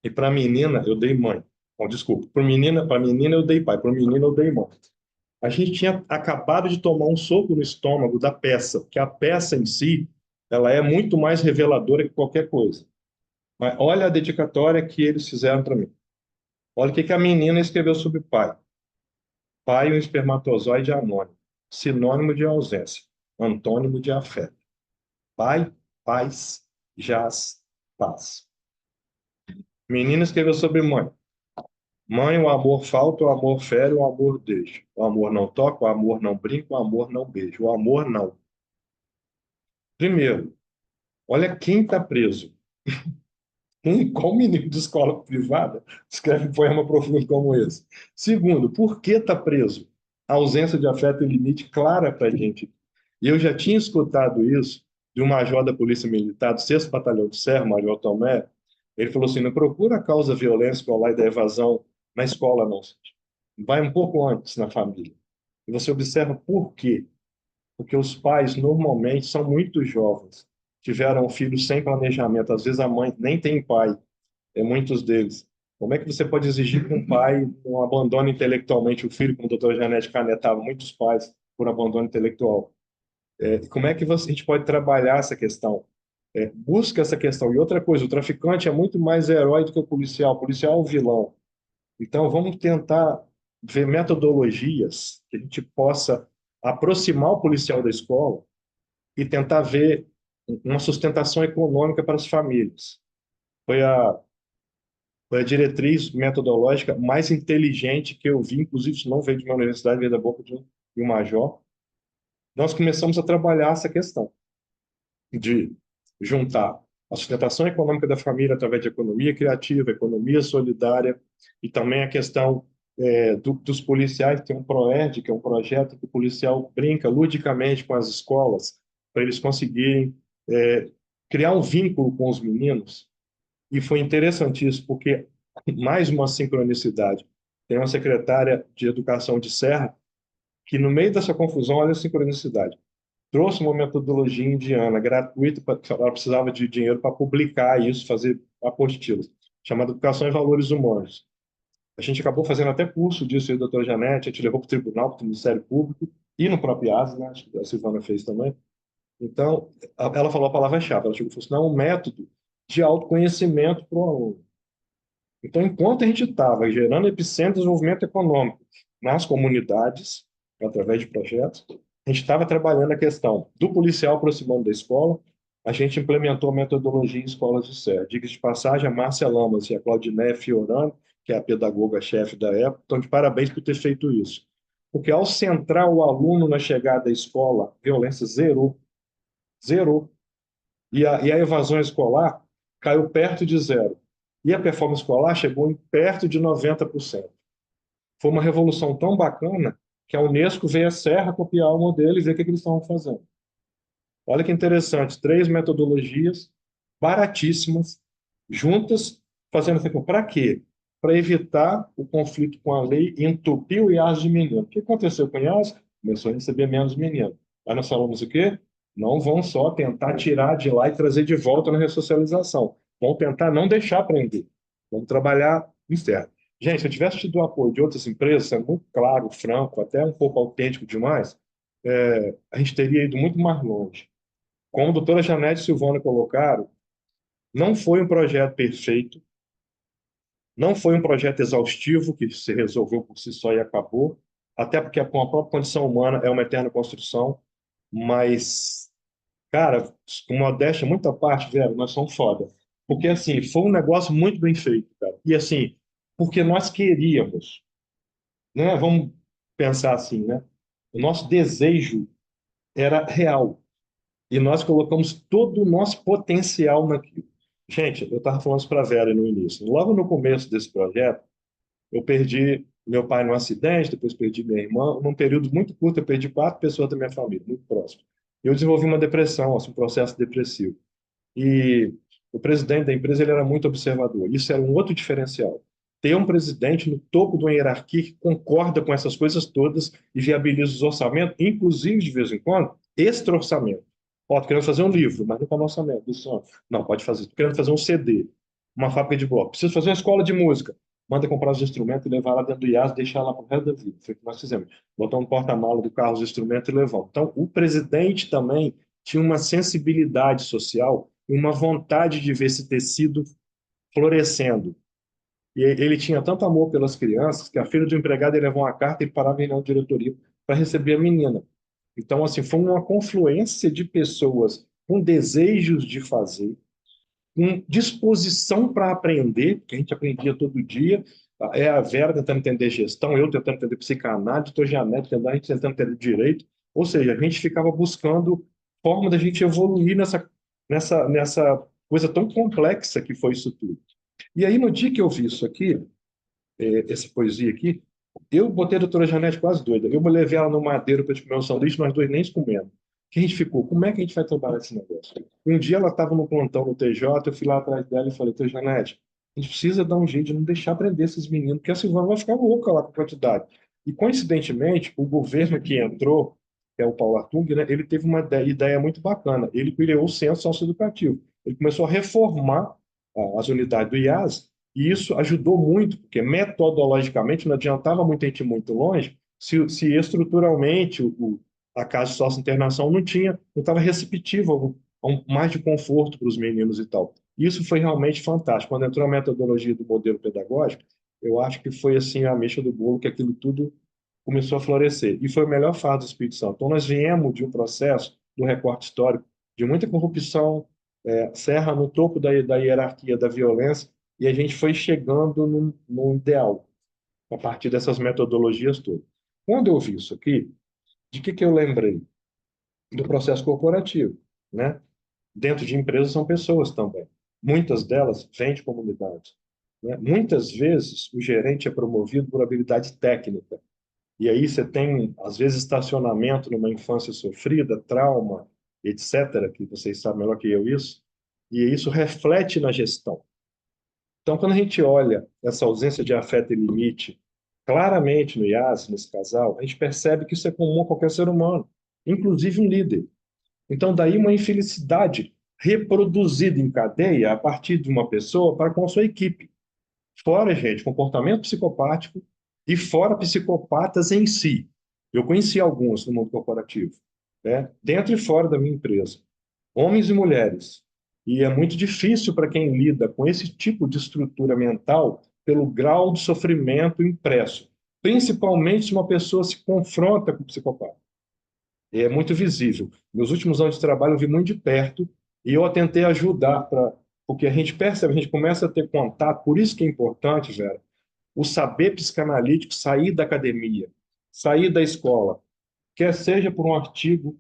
E para a menina eu dei mãe. Bom, desculpa. Para a menina eu dei pai. Para o menino eu dei mãe. A gente tinha acabado de tomar um soco no estômago da peça, porque a peça em si, ela é muito mais reveladora que qualquer coisa. Mas olha a dedicatória que eles fizeram para mim. Olha o que a menina escreveu sobre pai. Pai é um espermatozoide anônimo, sinônimo de ausência, antônimo de afeto. Pai, paz, jaz, paz. Menina escreveu sobre mãe. Mãe, o amor falta, o amor fere, o amor deixa. O amor não toca, o amor não brinca, o amor não beija. O amor não. Primeiro, olha quem está preso. Qual menino de escola privada escreve um poema profundo como esse? Segundo, por que está preso? A ausência de afeto e limite clara para a gente. E eu já tinha escutado isso de um major da Polícia Militar, do 6º Batalhão de Serra, Major Tomé. Ele falou assim, não procura a causa da violência escolar e da evasão na escola, não. Vai um pouco antes na família. E você observa por quê. Porque os pais normalmente são muito jovens, tiveram filhos sem planejamento, às vezes a mãe nem tem pai, muitos deles. Como é que você pode exigir que um pai não abandone intelectualmente o filho, como o doutor Janete canetava muitos pais por abandono intelectual? Como é que a gente pode trabalhar essa questão? Busca essa questão. E outra coisa, o traficante é muito mais herói do que o policial é o vilão. Então, vamos tentar ver metodologias que a gente possa aproximar o policial da escola e tentar ver uma sustentação econômica para as famílias. Foi a, foi a diretriz metodológica mais inteligente que eu vi, inclusive isso não veio de uma universidade, veio da boca de um major. Nós começamos a trabalhar essa questão de juntar a sustentação econômica da família através de economia criativa, economia solidária e também a questão dos policiais, tem um PROERD, que é um projeto que o policial brinca ludicamente com as escolas para eles conseguirem criar um vínculo com os meninos. E foi interessantíssimo, porque mais uma sincronicidade. Tem uma secretária de Educação de Serra que, no meio dessa confusão, olha a sincronicidade, trouxe uma metodologia indiana gratuita, ela precisava de dinheiro para publicar isso, fazer apostilas, chamada Educação em Valores Humanos. A gente acabou fazendo até curso disso aí, doutora Janete, a gente levou para o tribunal, para o Ministério Público, e no próprio IAS, né? Acho que a Silvana fez também. Então, ela falou a palavra-chave, ela chegou e falou assim, não, é um método de autoconhecimento para o aluno. Então, enquanto a gente estava gerando epicentro de desenvolvimento econômico nas comunidades, através de projetos, a gente estava trabalhando a questão do policial aproximando da escola, a gente implementou a metodologia em escolas de serra. Diga-se de passagem, a Márcia Lamas e a Claudiné Fiorano, que é a pedagoga-chefe da época, estão de parabéns por ter feito isso. Porque ao centrar o aluno na chegada à escola, violência zerou. Zerou. E a evasão escolar caiu perto de zero. E a performance escolar chegou em perto de 90%. Foi uma revolução tão bacana que a Unesco veio à Serra copiar o modelo e ver o que eles estavam fazendo. Olha que interessante, 3 metodologias baratíssimas, juntas, fazendo assim, para quê? Para evitar o conflito com a lei e entupir o IAS de menino. O que aconteceu com o IAS? Começou a receber menos menino. Aí nós falamos o quê? Não vão só tentar tirar de lá e trazer de volta na ressocialização. Vão tentar não deixar prender. Vamos trabalhar externo. Gente, se eu tivesse tido o apoio de outras empresas, sendo muito claro, franco, até um pouco autêntico demais, a gente teria ido muito mais longe. Como a doutora Janete e Silvana colocaram, não foi um projeto perfeito, não foi um projeto exaustivo que se resolveu por si só e acabou, até porque com a própria condição humana é uma eterna construção, mas, cara, com modéstia, muita parte, velho, nós somos foda. Porque, assim, foi um negócio muito bem feito, cara. E, assim, porque nós queríamos, né? Vamos pensar assim, né? O nosso desejo era real. E nós colocamos todo o nosso potencial naquilo. Gente, eu estava falando isso para a Vera no início. Logo no começo desse projeto, eu perdi meu pai num acidente, depois perdi minha irmã. Num período muito curto, eu perdi 4 pessoas da minha família, muito próximo. Eu desenvolvi uma depressão, assim, um processo depressivo. E o presidente da empresa ele era muito observador. Isso era um outro diferencial. Ter um presidente no topo de uma hierarquia que concorda com essas coisas todas e viabiliza os orçamentos, inclusive, de vez em quando, extra-orçamento. Ó, tô querendo fazer um livro, mas não está no orçamento. Isso, não, pode fazer. Tô querendo fazer um CD, uma fábrica de bloco. Preciso fazer uma escola de música. Manda comprar os instrumentos e levar lá dentro do IAS e deixar lá para o resto da vida. Foi o que nós fizemos. Botar um porta-mala do carro, os instrumentos e levar. Então, o presidente também tinha uma sensibilidade social e uma vontade de ver esse tecido florescendo. E ele tinha tanto amor pelas crianças que a filha do empregado ele levou uma carta e ele parava em reunião de diretoria para receber a menina. Então, assim, foi uma confluência de pessoas com desejos de fazer, com disposição para aprender, que a gente aprendia todo dia. É a Vera tentando entender gestão, eu tentando entender psicanálise, doutor Janete tentando, a gente tentando entender direito. Ou seja, a gente ficava buscando forma da gente evoluir nessa coisa tão complexa que foi isso tudo. E aí, no dia que eu vi isso aqui, essa poesia aqui, eu botei a doutora Janete quase doida. Eu me levei ela no Madeiro para a gente comer um sanduíche, nós dois nem comemos. Que a gente ficou, como é que a gente vai trabalhar esse negócio? Um dia ela estava no plantão no TJ, eu fui lá atrás dela e falei, doutora Janete, a gente precisa dar um jeito de não deixar prender esses meninos, porque a Silvana vai ficar louca lá com a quantidade. E, coincidentemente, o governo que entrou, que é o Paulo Artung, né, ele teve uma ideia muito bacana. Ele criou o Centro Socioeducativo. Ele começou a reformar as unidades do IAS, e isso ajudou muito, porque metodologicamente não adiantava muito a gente ir muito longe se estruturalmente a Casa de Sócio-Internação não estava receptiva mais de conforto para os meninos e tal. Isso foi realmente fantástico. Quando entrou a metodologia do modelo pedagógico, eu acho que foi assim a mexa do bolo, que aquilo tudo começou a florescer. E foi a melhor fase do Espírito Santo. Então, nós viemos de um processo do recorte histórico de muita corrupção, serra no topo da hierarquia da violência, e a gente foi chegando no ideal, a partir dessas metodologias todas. Quando eu vi isso aqui, de que eu lembrei? Do processo corporativo, né? Dentro de empresas são pessoas também. Muitas delas vêm de comunidades, né? Muitas vezes o gerente é promovido por habilidade técnica. E aí você tem, às vezes, estacionamento numa infância sofrida, trauma, etc., que vocês sabem melhor que eu isso, e isso reflete na gestão. Então, quando a gente olha essa ausência de afeto e limite claramente no IAS, nesse casal, a gente percebe que isso é comum a qualquer ser humano, inclusive um líder. Então, daí uma infelicidade reproduzida em cadeia a partir de uma pessoa para com a sua equipe. Fora, gente, comportamento psicopático e fora psicopatas em si. Eu conheci alguns no mundo corporativo, né? Dentro e fora da minha empresa. Homens e mulheres. E é muito difícil para quem lida com esse tipo de estrutura mental pelo grau de sofrimento impresso. Principalmente se uma pessoa se confronta com o psicopata. É muito visível. Nos últimos anos de trabalho, eu vi muito de perto e eu tentei ajudar, porque a gente percebe, a gente começa a ter contato, por isso que é importante, Vera, o saber psicanalítico sair da academia, sair da escola, quer seja por um artigo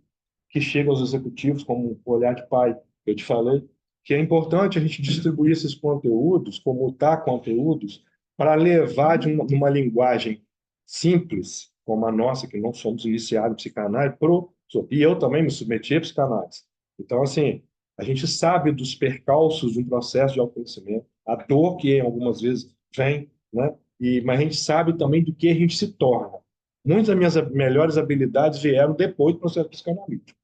que chega aos executivos, como o Olhar de Pai, que eu te falei, que é importante a gente distribuir esses conteúdos, comutar conteúdos, para levar uma linguagem simples, como a nossa, que não somos iniciados em psicanálise, e eu também me submeti a psicanálise. Então, assim, a gente sabe dos percalços de um processo de autoconhecimento, a dor que algumas vezes vem, né? Mas a gente sabe também do que a gente se torna. Muitas das minhas melhores habilidades vieram depois do processo psicanalítico.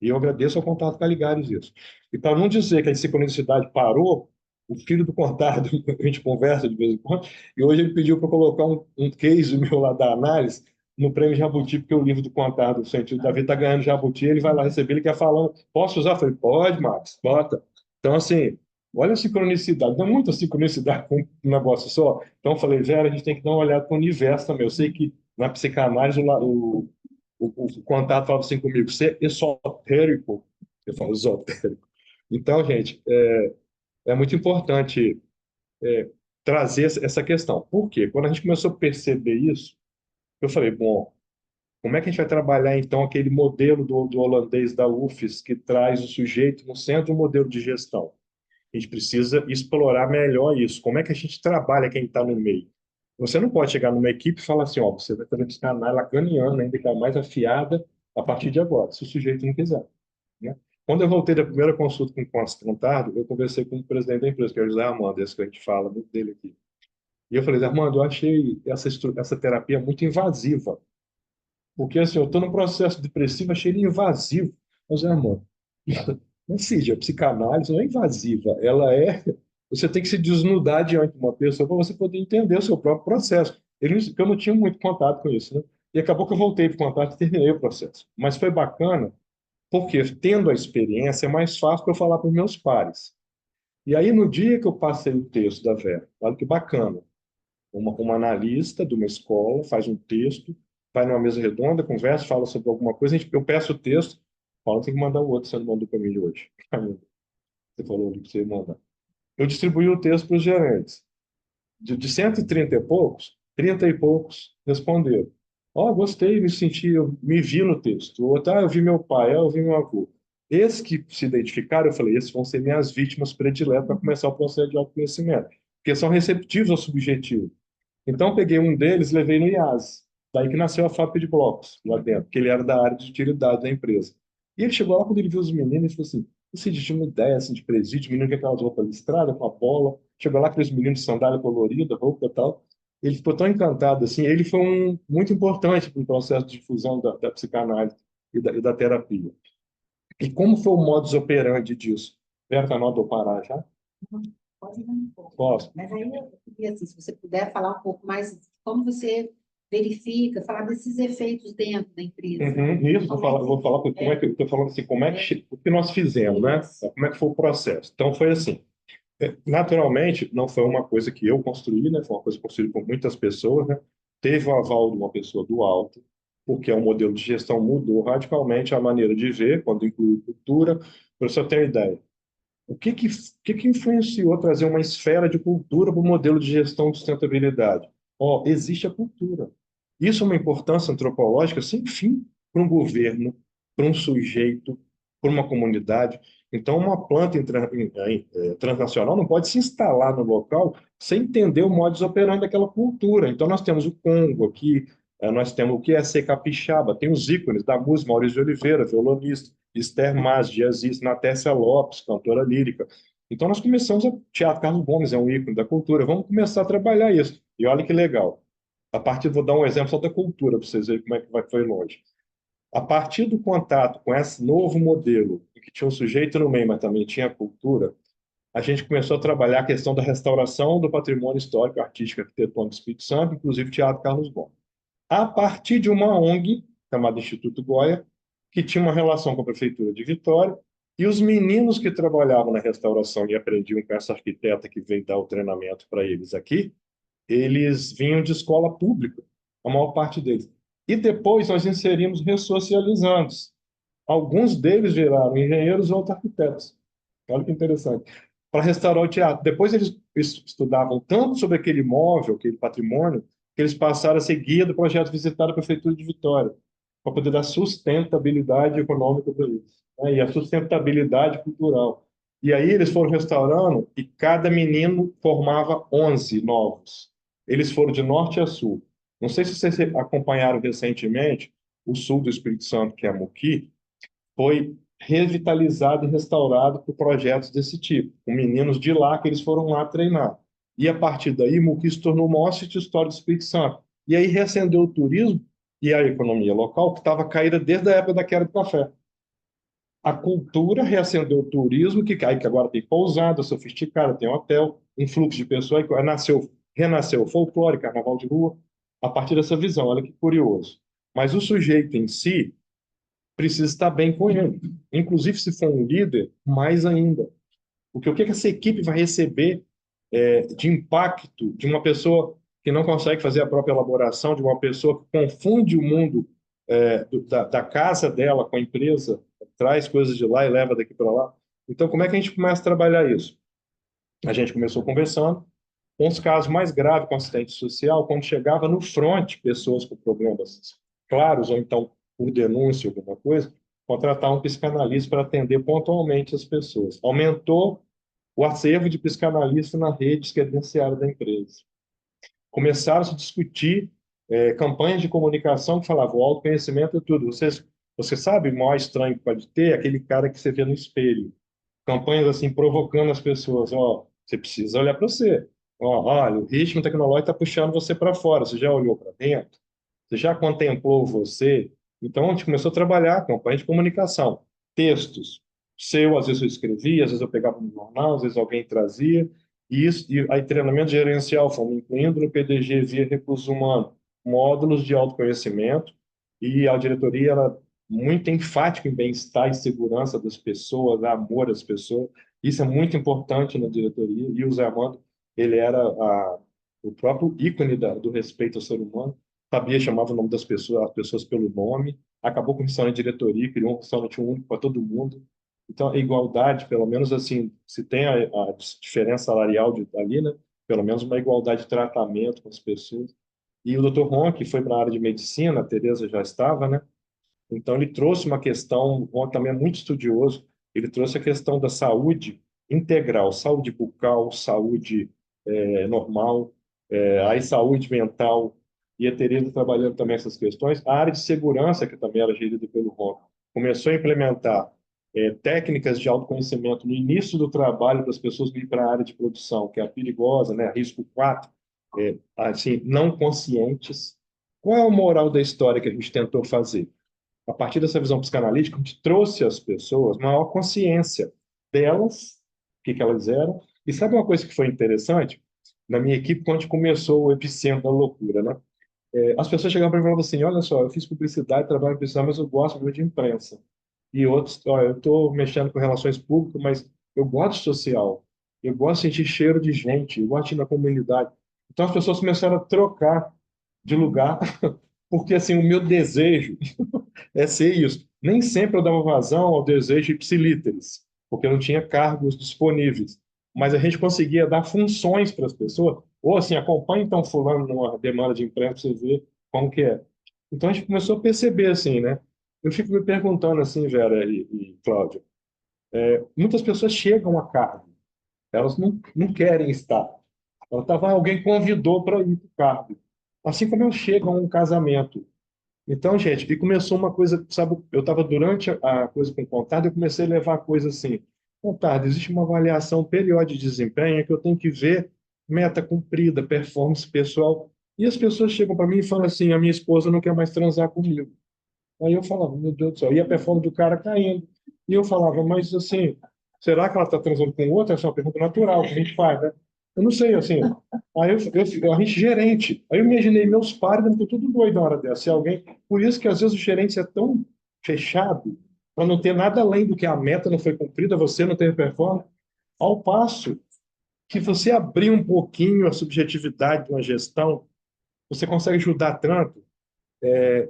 E eu agradeço ao contato Caligares isso. E para não dizer que a sincronicidade parou, o filho do contado, a gente conversa de vez em quando, e hoje ele pediu para eu colocar um case meu lá da análise no prêmio Jabuti, porque o livro do contado, o sentido da vida, está ganhando Jabuti, ele vai lá receber, ele quer falar, posso usar? Eu falei, pode, Max, bota. Então, assim, olha a sincronicidade, não é muita sincronicidade com um negócio só. Então, eu falei, Vera, a gente tem que dar uma olhada para o universo também. Eu sei que na psicanálise o contato falava assim comigo, você é esotérico. Eu falo esotérico. Então, gente, é muito importante trazer essa questão. Por quê? Quando a gente começou a perceber isso, eu falei, bom, como é que a gente vai trabalhar, então, aquele modelo do holandês da UFES, que traz o sujeito no centro do modelo de gestão? A gente precisa explorar melhor isso. Como é que a gente trabalha quem está no meio? Você não pode chegar numa equipe e falar assim, ó, você vai fazer psicanálise lacaniana, ainda que é mais afiada a partir de agora, se o sujeito não quiser, né? Quando eu voltei da primeira consulta com o Constantado, eu conversei com o presidente da empresa, que é o José Armando, esse que a gente fala muito dele aqui. E eu falei, Armando, eu achei essa terapia muito invasiva, porque assim, eu estou num processo depressivo, achei ele invasivo. Mas, Armando, não seja, a psicanálise não é invasiva, ela é. Você tem que se desnudar diante de uma pessoa para você poder entender o seu próprio processo. Eu não tinha muito contato com isso, né? E acabou que eu voltei para o contato e terminei o processo. Mas foi bacana, porque tendo a experiência é mais fácil para eu falar para os meus pares. E aí, no dia que eu passei o texto da Vera, olha que bacana, uma analista de uma escola faz um texto, vai numa mesa redonda, conversa, fala sobre alguma coisa, eu peço o texto, fala, tem que mandar o outro, você não mandou para mim hoje. Você falou ali que você ia mandar. Eu distribuí o texto para os gerentes. De 130 e poucos, 30 e poucos responderam. Ó, gostei, me senti, eu me vi no texto. O outro, eu vi meu pai, eu vi meu avô. Esses que se identificaram, eu falei, esses vão ser minhas vítimas prediletas para começar o processo de autoconhecimento, porque são receptivos ao subjetivo. Então, peguei um deles, levei no IAS. Daí que nasceu a fábrica de blocos lá dentro, que ele era da área de utilidade da empresa. E ele chegou lá, quando ele viu os meninos, ele falou assim: você tinha uma ideia assim, de presídio, menino com aquelas roupas listradas, com a bola. Chegou lá, aqueles meninos de sandália colorida, roupa e tal. Ele ficou tão encantado assim. Ele foi muito importante para o processo de difusão da psicanálise e da terapia. E como foi o modus operandi disso? Berta, anota ou parar já? Pode ir um pouco. Posso? Mas aí eu queria, assim, se você puder falar um pouco mais de como você verifica, falar desses efeitos dentro da empresa. Uhum, isso, vou falar porque como é que eu estou falando assim, o que nós fizemos, né? Como é que foi o processo? Então foi assim, naturalmente não foi uma coisa que eu construí, né? Foi uma coisa construída por muitas pessoas, né? Teve o aval de uma pessoa do alto, porque o modelo de gestão mudou radicalmente a maneira de ver, quando incluiu cultura. Para você ter uma ideia, o que influenciou trazer uma esfera de cultura para o modelo de gestão de sustentabilidade? Ó, existe a cultura. Isso é uma importância antropológica sem fim para um governo, para um sujeito, para uma comunidade. Então, uma planta transnacional não pode se instalar no local sem entender o modus operandi daquela cultura. Então, nós temos o Congo aqui, nós temos o que é ser capixaba, tem os ícones da música, Maurício de Oliveira, violonista, Esther Mas, de Aziz, Natécia Lopes, cantora lírica. Então, nós começamos Teatro Carlos Gomes é um ícone da cultura, vamos começar a trabalhar isso. E olha que legal. Vou dar um exemplo só da cultura, para vocês verem como é que foi longe. A partir do contato com esse novo modelo, em que tinha um sujeito no meio, mas também tinha a cultura, a gente começou a trabalhar a questão da restauração do patrimônio histórico, artístico, arquitetônico do Espírito Santo, inclusive Teatro Carlos Gomes. A partir de uma ONG, chamada Instituto Goya, que tinha uma relação com a Prefeitura de Vitória, e os meninos que trabalhavam na restauração e aprendiam com essa arquiteta que veio dar o treinamento para eles aqui, eles vinham de escola pública, a maior parte deles. E depois nós inserimos ressocializandos. Alguns deles viraram engenheiros ou arquitetos. Olha que interessante. Para restaurar o teatro. Depois eles estudavam tanto sobre aquele imóvel, aquele patrimônio, que eles passaram a ser guia do projeto Visitar a Prefeitura de Vitória, para poder dar sustentabilidade econômica para eles, né? E a sustentabilidade cultural. E aí eles foram restaurando e cada menino formava 11 novos. Eles foram de norte a sul. Não sei se vocês acompanharam recentemente o sul do Espírito Santo, que é Moqui, foi revitalizado e restaurado por projetos desse tipo, com meninos de lá que eles foram lá treinar. E a partir daí, Moqui se tornou o maior sítio histórico do Espírito Santo. E aí reacendeu o turismo e a economia local, que estava caída desde a época da queda do café. A cultura reacendeu o turismo, que agora tem pousada sofisticada, tem hotel, um fluxo de pessoas, renasceu o folclore, carnaval de rua, a partir dessa visão. Olha que curioso. Mas o sujeito em si precisa estar bem com ele. Inclusive, se for um líder, mais ainda. Porque o que essa equipe vai receber de impacto de uma pessoa que não consegue fazer a própria elaboração, de uma pessoa que confunde o mundo da casa dela com a empresa, traz coisas de lá e leva daqui para lá. Então, como é que a gente começa a trabalhar isso? A gente começou conversando com os casos mais graves com assistente social, quando chegava no front pessoas com problemas claros, ou então por denúncia, alguma coisa, contratar um psicanalista para atender pontualmente as pessoas. Aumentou o acervo de psicanalista na rede credenciária da empresa. Começaram a se discutir campanhas de comunicação que falavam o autoconhecimento é tudo. Você sabe o maior estranho que pode ter? Aquele cara que você vê no espelho. Campanhas assim, provocando as pessoas. Ó, você precisa olhar para você. Ó, olha, o ritmo tecnológico está puxando você para fora. Você já olhou para dentro? Você já contemplou você? Então, a gente começou a trabalhar campanha de comunicação. Textos. Às vezes eu escrevia, às vezes eu pegava no jornal, às vezes alguém trazia. E aí treinamento gerencial, fomos incluindo no PDG via recursos humanos, módulos de autoconhecimento, e a diretoria era muito enfática em bem-estar e segurança das pessoas, amor às pessoas. Isso é muito importante na diretoria. E o Zé Armando, ele era o próprio ícone do respeito ao ser humano. Sabia, chamava o nome das pessoas, as pessoas pelo nome. Acabou com missão de diretoria, criou um restaurante único para todo mundo. Então, a igualdade, pelo menos assim, se tem a diferença salarial ali, né? pelo menos uma igualdade de tratamento com as pessoas. E o Dr. Ronk foi para a área de medicina, a Teresa já estava, né? Então, ele trouxe uma questão, o Ronk também é muito estudioso, ele trouxe a questão da saúde integral, saúde bucal, saúde normal, aí saúde mental, e a Teresa trabalhando também essas questões. A área de segurança, que também era gerida pelo Ronk, começou a implementar técnicas de autoconhecimento no início do trabalho das pessoas que ir para a área de produção, que é a perigosa, né, risco 4, assim, não conscientes. Qual é o moral da história que a gente tentou fazer? A partir dessa visão psicanalítica, a gente trouxe às pessoas maior consciência delas, o que elas eram. E sabe uma coisa que foi interessante? Na minha equipe, quando a gente começou o epicentro da loucura, né? As pessoas chegavam para mim e falavam assim: olha só, eu fiz publicidade, trabalho em publicidade, mas eu gosto muito de imprensa. E outros, olha, eu estou mexendo com relações públicas, mas eu gosto de social, eu gosto de sentir cheiro de gente, eu gosto de ir na comunidade. Então as pessoas começaram a trocar de lugar, porque assim, o meu desejo é ser isso. Nem sempre eu dava vazão ao desejo ipsilíteres, porque não tinha cargos disponíveis. Mas a gente conseguia dar funções para as pessoas. Ou assim, acompanhe então fulano numa demanda de emprego para você ver como que é. Então a gente começou a perceber assim, né? Eu fico me perguntando assim, Vera e Cláudia, muitas pessoas chegam a cargo, elas não querem estar. Ela tava, alguém convidou para ir para o cargo. Assim como eu chego a um casamento. Então, gente, e começou uma coisa, sabe, eu estava durante a coisa com o Contardo, eu comecei a levar a coisa assim, Contardo, existe uma avaliação periódica de desempenho que eu tenho que ver meta cumprida, performance pessoal, e as pessoas chegam para mim e falam assim, a minha esposa não quer mais transar comigo. Aí eu falava, meu Deus do céu, e a performance do cara caindo. E eu falava, mas assim, será que ela está transando com outra? Essa é uma pergunta natural que a gente faz, né? Eu não sei, assim. Aí a gente gerente. Aí eu imaginei meus pares, eu tô tudo doido na hora dessa. Se alguém. Por isso que às vezes o gerente é tão fechado, para não ter nada além do que a meta não foi cumprida, você não teve performance, ao passo que você abrir um pouquinho a subjetividade de uma gestão, você consegue ajudar tanto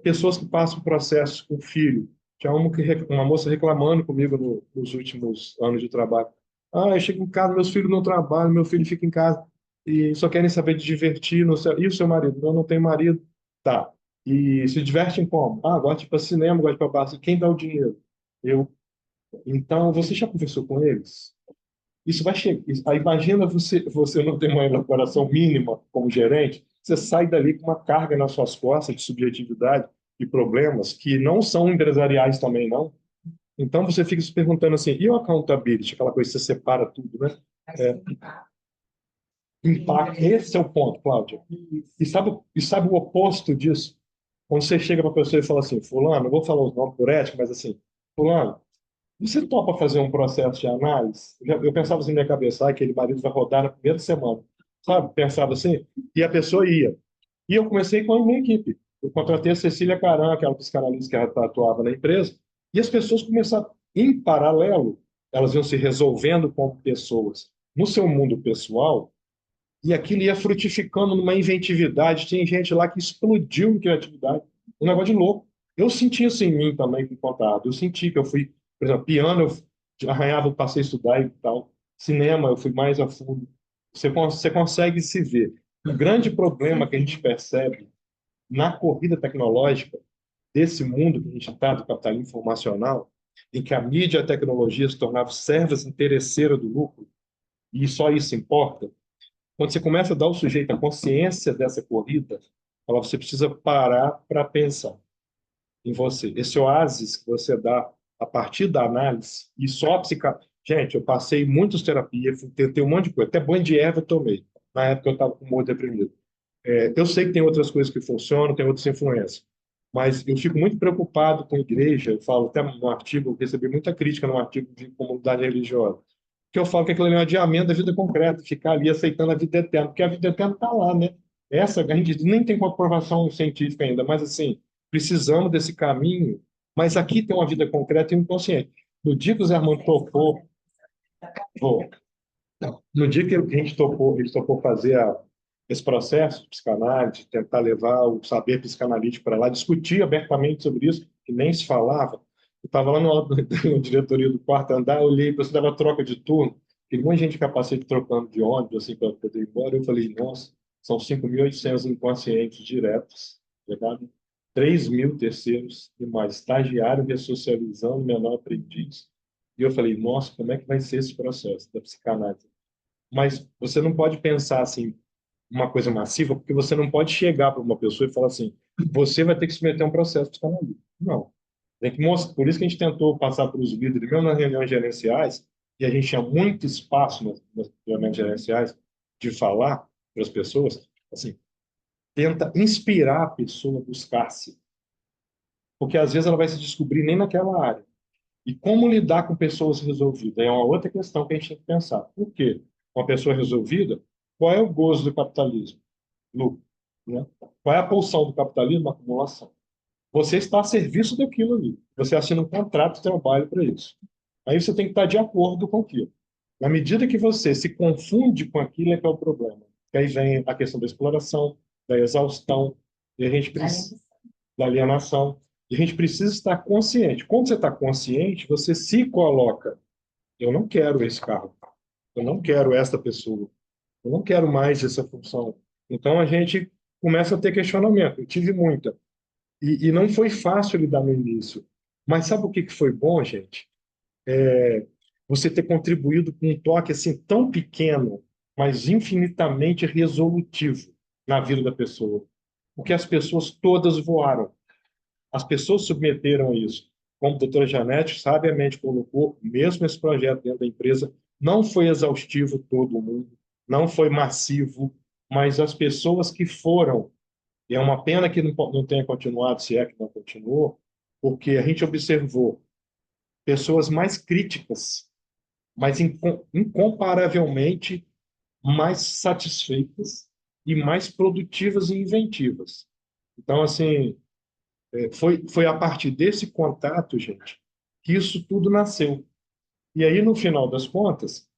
pessoas que passam processos com filho. Tinha uma moça reclamando comigo nos últimos anos de trabalho. Ah, eu chego em casa, meus filhos não trabalham, meu filho fica em casa e só querem saber de divertir. E o seu marido? Eu não tenho marido. Tá. E se divertem como? Ah, gosta de ir para cinema, gosta de ir para bar. Quem dá o dinheiro? Eu. Então, você já conversou com eles? Isso vai chegar. Aí imagina você não ter uma elaboração mínima como gerente, você sai dali com uma carga nas suas costas de subjetividade e problemas que não são empresariais também, não. Então você fica se perguntando assim, e o accountability, aquela coisa que você separa tudo, né? É, impacto, esse é o ponto, Cláudia. E sabe o oposto disso? Quando você chega para a pessoa e fala assim, fulano, não vou falar os nomes por ética, mas assim, fulano, você topa fazer um processo de análise? Eu pensava assim na minha cabeça, ah, aquele marido vai rodar na primeira semana, sabe? Pensava assim, e a pessoa ia. E eu comecei com a minha equipe. Eu contratei a Cecília Caran, aquela psicanalista que atuava na empresa, e as pessoas começaram, em paralelo, elas iam se resolvendo como pessoas no seu mundo pessoal, e aquilo ia frutificando numa inventividade. Tem gente lá que explodiu em criatividade. Um negócio de louco. Eu senti isso em mim também com contato. Eu senti que eu fui, por exemplo, piano, eu arranhava, passei a estudar e tal. Cinema, eu fui mais a fundo. Você consegue se ver. O grande problema que a gente percebe na corrida tecnológica desse mundo que a gente está, do capitalismo informacional, em que a mídia e a tecnologia se tornavam servas interesseiras do lucro, e só isso importa, quando você começa a dar ao sujeito a consciência dessa corrida, você precisa parar para pensar em você. Esse oásis que você dá a partir da análise, e só a psica... Gente, eu passei muitas terapias, tentei um monte de coisa, até banho de erva eu tomei, na época eu estava com muito deprimido. Eu sei que tem outras coisas que funcionam, tem outras influências, mas eu fico muito preocupado com a igreja, eu falo até no artigo, eu recebi muita crítica no artigo de comunidade religiosa, que eu falo que aquilo ali é um adiamento da vida concreta, ficar ali aceitando a vida eterna, porque a vida eterna está lá, né? Essa a gente nem tem comprovação científica ainda, mas assim, precisamos desse caminho, mas aqui tem uma vida concreta e inconsciente. No dia que o Zé Armando topou, vou, no dia que a gente topou, ele topou fazer esse processo de psicanálise, tentar levar o saber psicanalítico para lá, discutir abertamente sobre isso, que nem se falava. Eu estava lá no, na diretoria do quarto andar, eu olhei, você dava troca de turno, Tem um monte de gente de capacete trocando de ônibus, assim, para poder ir embora. Eu falei, nossa, são 5.800 inconscientes diretos, verdade? 3.000 terceiros e mais estagiário ressocializando menor aprendiz. E eu falei, nossa, como é que vai ser esse processo da psicanálise? Mas você não pode pensar assim, uma coisa massiva, porque você não pode chegar para uma pessoa e falar assim, você vai ter que submeter a um processo psicanalítico. Não. Tem que mostrar. Por isso que a gente tentou passar para os líderes, mesmo nas reuniões gerenciais, e a gente tinha muito espaço nas reuniões gerenciais de falar para as pessoas, assim, tenta inspirar a pessoa a buscar-se. Porque às vezes ela vai se descobrir nem naquela área. E como lidar com pessoas resolvidas? É uma outra questão que a gente tem que pensar. Por quê? Uma pessoa resolvida, qual é o gozo do capitalismo? Lucro, né? Qual é a pulsão do capitalismo? Acumulação. Você está a serviço daquilo ali. Você assina um contrato de trabalho para isso. Aí você tem que estar de acordo com aquilo. Na medida que você se confunde com aquilo, é que é o problema. Que aí vem a questão da exploração, da exaustão, e a gente precisa, da alienação. E a gente precisa estar consciente. Quando você está consciente, você se coloca. Eu não quero esse carro. Eu não quero esta pessoa. Eu não quero mais essa função. Então a gente começa a ter questionamento. Eu tive muita. E não foi fácil lidar no início. Mas sabe o que que foi bom, gente? Você ter contribuído com um toque assim tão pequeno, mas infinitamente resolutivo na vida da pessoa. Porque as pessoas todas voaram. As pessoas submeteram a isso. Como a doutora Janete sabiamente colocou, mesmo esse projeto dentro da empresa não foi exaustivo todo mundo, não foi massivo, mas as pessoas que foram, e é uma pena que não tenha continuado, se é que não continuou, porque a gente observou pessoas mais críticas, mas incomparavelmente mais satisfeitas e mais produtivas e inventivas. Então, assim, foi a partir desse contato, gente, que isso tudo nasceu. E aí, no final das contas,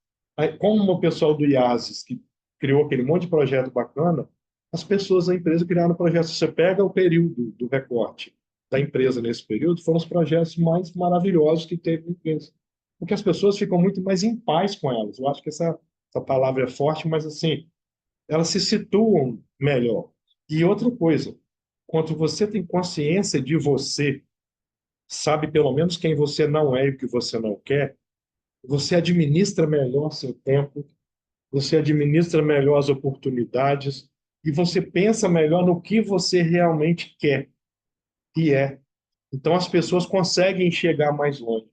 como o pessoal do IASES, que criou aquele monte de projeto bacana, as pessoas da empresa criaram projetos. Você pega o período do recorte da empresa nesse período, foram os projetos mais maravilhosos que teve na empresa. Porque as pessoas ficam muito mais em paz com elas. Eu acho que essa palavra é forte, mas assim, elas se situam melhor. E outra coisa, quando você tem consciência de você, sabe pelo menos quem você não é e o que você não quer, você administra melhor seu tempo, você administra melhor as oportunidades e você pensa melhor no que você realmente quer e é. Então as pessoas conseguem chegar mais longe.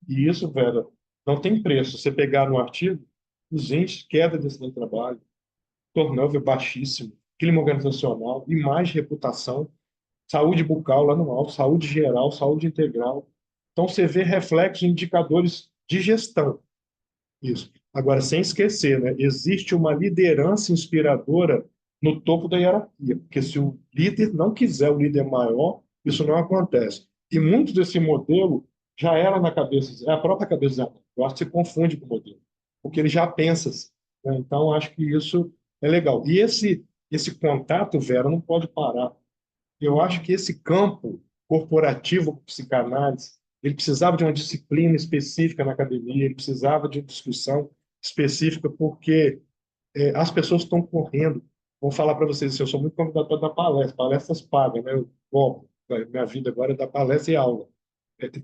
E isso, Vera, não tem preço. Você pegar no artigo, os índices, queda desse trabalho, turnover baixíssimo, clima organizacional, imagem, reputação, saúde bucal lá no alto, saúde geral, saúde integral. Então, você vê reflexos, indicadores de gestão. Isso. Agora, sem esquecer, né, existe uma liderança inspiradora no topo da hierarquia, porque se o líder não quiser o líder maior, isso não acontece. E muito desse modelo já era na cabeça, é a própria cabeça da eu acho que se confunde com o modelo, porque ele já pensa assim, né? Então, acho que isso é legal. E esse contato, Vera, não pode parar. Eu acho que esse campo corporativo com psicanálise, ele precisava de uma disciplina específica na academia, ele precisava de uma discussão específica, porque as pessoas estão correndo. Vou falar para vocês, assim, eu sou muito convidado para dar palestras pagas, né? Minha vida agora é dar palestra e aula.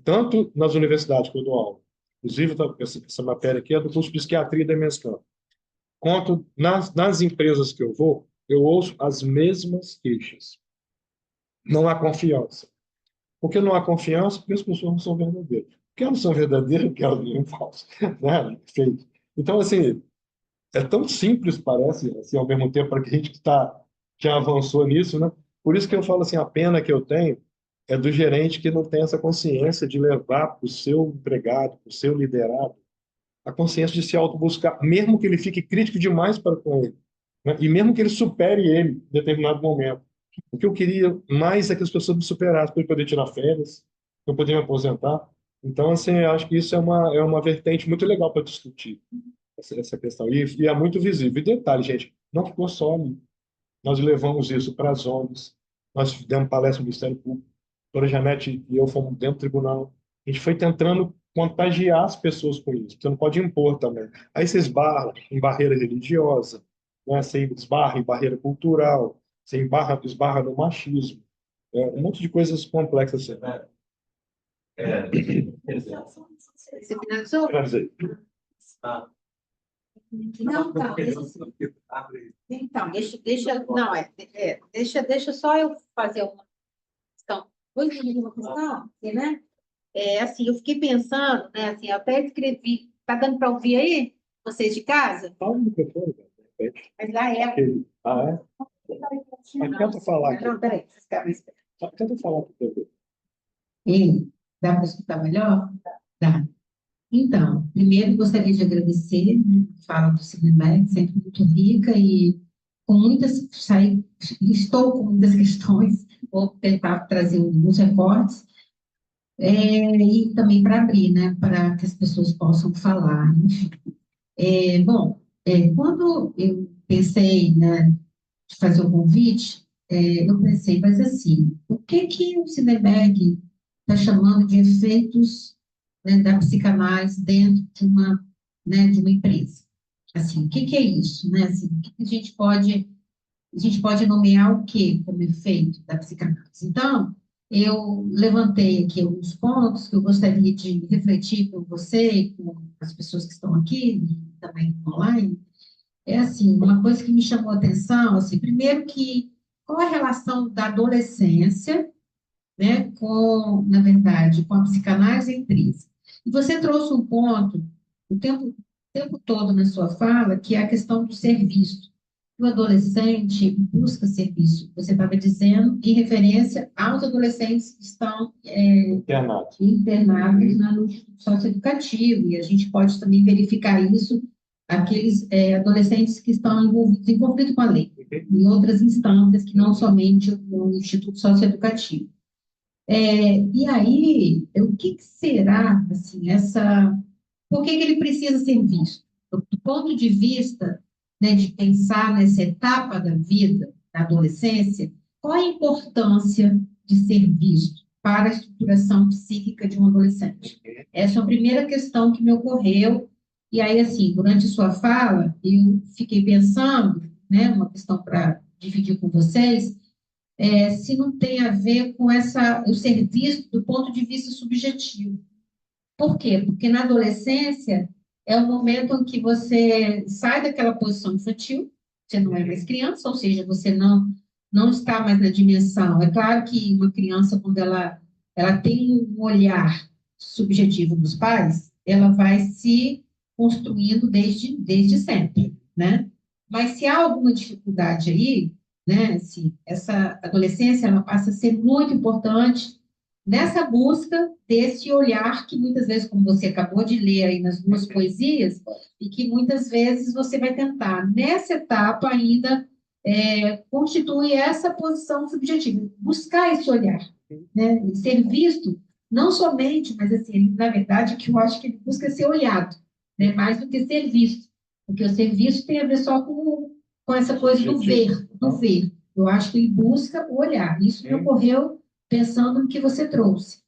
Tanto nas universidades que eu dou aula. Inclusive, essa matéria aqui é do curso de Psiquiatria e Demência. Quanto nas empresas que eu vou, eu ouço as mesmas queixas. Não há confiança. Por que não há confiança? Porque as pessoas não são verdadeiras. Porque elas não são verdadeiras, porque elas vivem falsas. Né? Feito. Então, assim, é tão simples, parece, assim, ao mesmo tempo, para que a gente que já avançou nisso, né? Por isso que eu falo assim, a pena que eu tenho é do gerente que não tem essa consciência de levar para o seu empregado, para o seu liderado, a consciência de se autobuscar, mesmo que ele fique crítico demais para com ele, né? E mesmo que ele supere ele em determinado momento. O que eu queria mais é que as pessoas me superassem para eu poder tirar férias, para eu poder me aposentar. Então, assim, eu acho que isso é uma vertente muito legal para discutir, essa questão. E é muito visível. E detalhe, gente, não ficou só ali. Nós levamos isso para as ONGs, nós demos palestra no Ministério Público, a doutora Janete e eu fomos dentro do tribunal. A gente foi tentando contagiar as pessoas com isso. Você não pode impor também. Aí você esbarra em barreira religiosa, né? Você esbarra em barreira cultural, você esbarra no machismo. Um monte de coisas complexas assim. Você finalizou? Finalizei. Não, tá. Então, não, deixa só eu fazer uma questão. Vou entender uma questão, né? Assim, eu fiquei pensando, né? Assim, eu até escrevi. Tá dando para ouvir aí? Vocês de casa? Fala no microfone, cara. Repete. Mas lá é. Ah, é? Mas tenta falar aqui. Não, peraí, vocês ficaram mais perto. Tenta falar aqui pra eu ver. Dá para escutar melhor? Dá. Então, primeiro gostaria de agradecer, né, a fala do Cinemark, sempre muito rica e com estou com muitas questões, vou tentar trazer alguns recortes, e também para abrir, né, para que as pessoas possam falar, enfim. Bom, quando eu pensei, né, de fazer o convite, eu pensei, mas assim, o que o Cineberg está chamando de efeitos, né, da psicanálise dentro de uma, né, de uma empresa? Assim, o que é isso, né? Assim, o que a gente pode nomear o que como efeito da psicanálise? Então, eu levantei aqui alguns pontos que eu gostaria de refletir com você e com as pessoas que estão aqui, e também online. Assim, uma coisa que me chamou a atenção, assim, primeiro que qual a relação da adolescência, né, na verdade, com a psicanálise e a empresa. E você trouxe um ponto o tempo todo na sua fala, que é a questão do serviço. O adolescente busca serviço. Você estava dizendo em referência aos adolescentes que estão internados no Instituto Socioeducativo, e a gente pode também verificar isso, aqueles adolescentes que estão envolvidos em conflito com a lei, em outras instâncias que não somente o Instituto Socioeducativo. E aí, o que será, assim, por que ele precisa ser visto? Do ponto de vista, né, de pensar nessa etapa da vida, da adolescência, qual a importância de ser visto para a estruturação psíquica de um adolescente? Essa é a primeira questão que me ocorreu, e aí, assim, durante sua fala, eu fiquei pensando, né, uma questão para dividir com vocês, se não tem a ver com o ser visto do ponto de vista subjetivo. Por quê? Porque na adolescência é o momento em que você sai daquela posição infantil, você não é mais criança, ou seja, você não está mais na dimensão. É claro que uma criança, quando ela tem um olhar subjetivo dos pais, ela vai se construindo desde sempre, né? Mas se há alguma dificuldade aí, né, assim, essa adolescência, ela passa a ser muito importante nessa busca desse olhar que muitas vezes, como você acabou de ler aí nas duas poesias, e que muitas vezes você vai tentar, nessa etapa ainda, constitui essa posição subjetiva, buscar esse olhar, né, e ser visto, não somente, mas assim, na verdade, que eu acho que ele busca ser olhado, né, mais do que ser visto, porque o ser visto tem a ver só com essa coisa do ver. Eu acho que ele busca o olhar. Isso me ocorreu pensando no que você trouxe.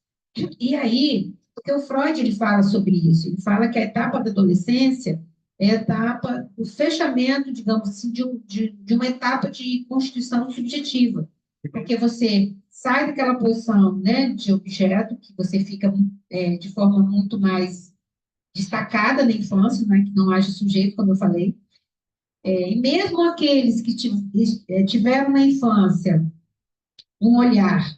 E aí, porque o Freud ele fala sobre isso, ele fala que a etapa da adolescência é a etapa do fechamento, digamos assim, de uma etapa de constituição subjetiva, porque você sai daquela posição, né, de objeto, que você fica de forma muito mais destacada na infância, né, que não haja sujeito, como eu falei, e mesmo aqueles que tiveram na infância um olhar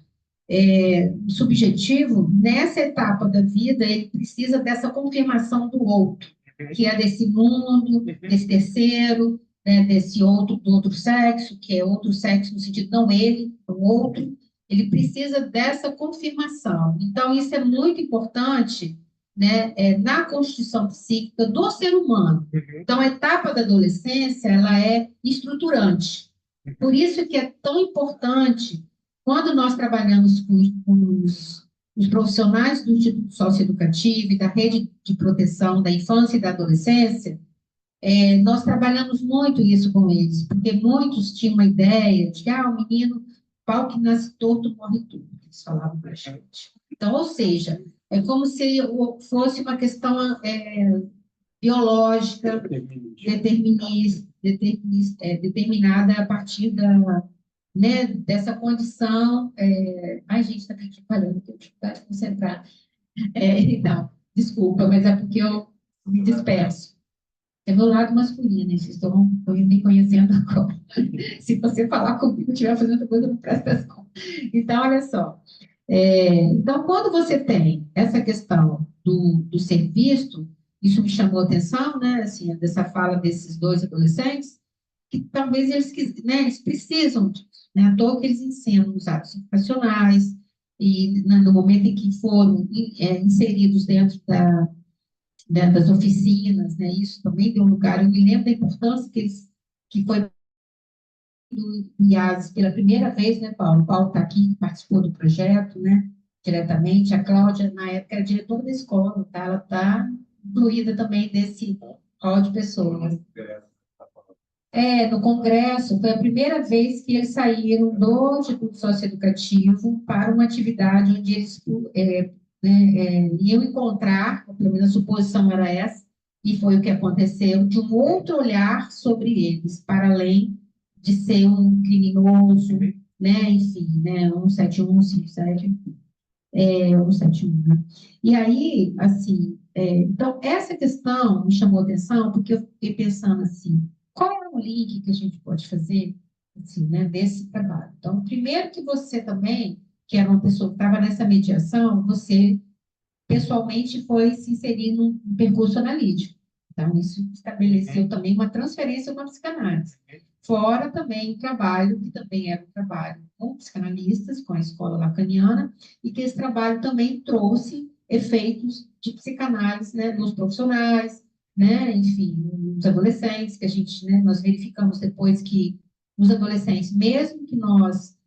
subjetivo, nessa etapa da vida, ele precisa dessa confirmação do outro, que é desse mundo, desse terceiro, né, do outro sexo, que é outro sexo no sentido não ele, o outro, ele precisa dessa confirmação. Então, isso é muito importante, né, na constituição psíquica do ser humano. Então, a etapa da adolescência, ela é estruturante. Por isso que é tão importante quando nós trabalhamos com os profissionais do Instituto Socioeducativo e da Rede de Proteção da Infância e da Adolescência, nós trabalhamos muito isso com eles, porque muitos tinham uma ideia de que o menino, pau que nasce torto, morre tudo, eles falavam para a gente. Então, ou seja, É como se fosse uma questão biológica, determinada a partir né, dessa condição. Ai, gente, está aqui falando, tenho dificuldade de concentrar. Então, desculpa, mas é porque eu me disperso. É meu lado masculino, vocês estão me conhecendo agora. Se você falar comigo, estiver fazendo outra coisa, eu não presto atenção. Então, olha só. Então, quando você tem essa questão do ser visto, isso me chamou a atenção, né, assim, dessa fala desses dois adolescentes, que talvez né, eles precisam disso, né, à toa que eles ensinam os atos educacionais, e no momento em que foram inseridos dentro das oficinas, né, isso também deu lugar, eu me lembro da importância que foi do IASES pela primeira vez, né, Paulo? O Paulo está aqui, participou do projeto, né, diretamente. A Cláudia, na época, era diretora da escola, tá? Ela está incluída também desse hall de pessoas. No Congresso, foi a primeira vez que eles saíram do Instituto Socioeducativo para uma atividade onde eles iam encontrar, ou pelo menos a suposição era essa, e foi o que aconteceu, de um outro olhar sobre eles, para além de ser um criminoso, né, enfim, né, 171, 157, 171, né? E aí, assim, então, essa questão me chamou a atenção, porque eu fiquei pensando assim, qual é o link que a gente pode fazer, assim, né, desse trabalho? Então, primeiro que você também, que era uma pessoa que estava nessa mediação, você pessoalmente foi se inserir num percurso analítico. Então, isso estabeleceu também uma transferência com a psicanálise. Fora também o trabalho, que também era um trabalho com psicanalistas, com a escola lacaniana, e que esse trabalho também trouxe efeitos de psicanálise, né, nos profissionais, né, enfim, nos adolescentes, que a gente, né, nós verificamos depois que os adolescentes, mesmo que nós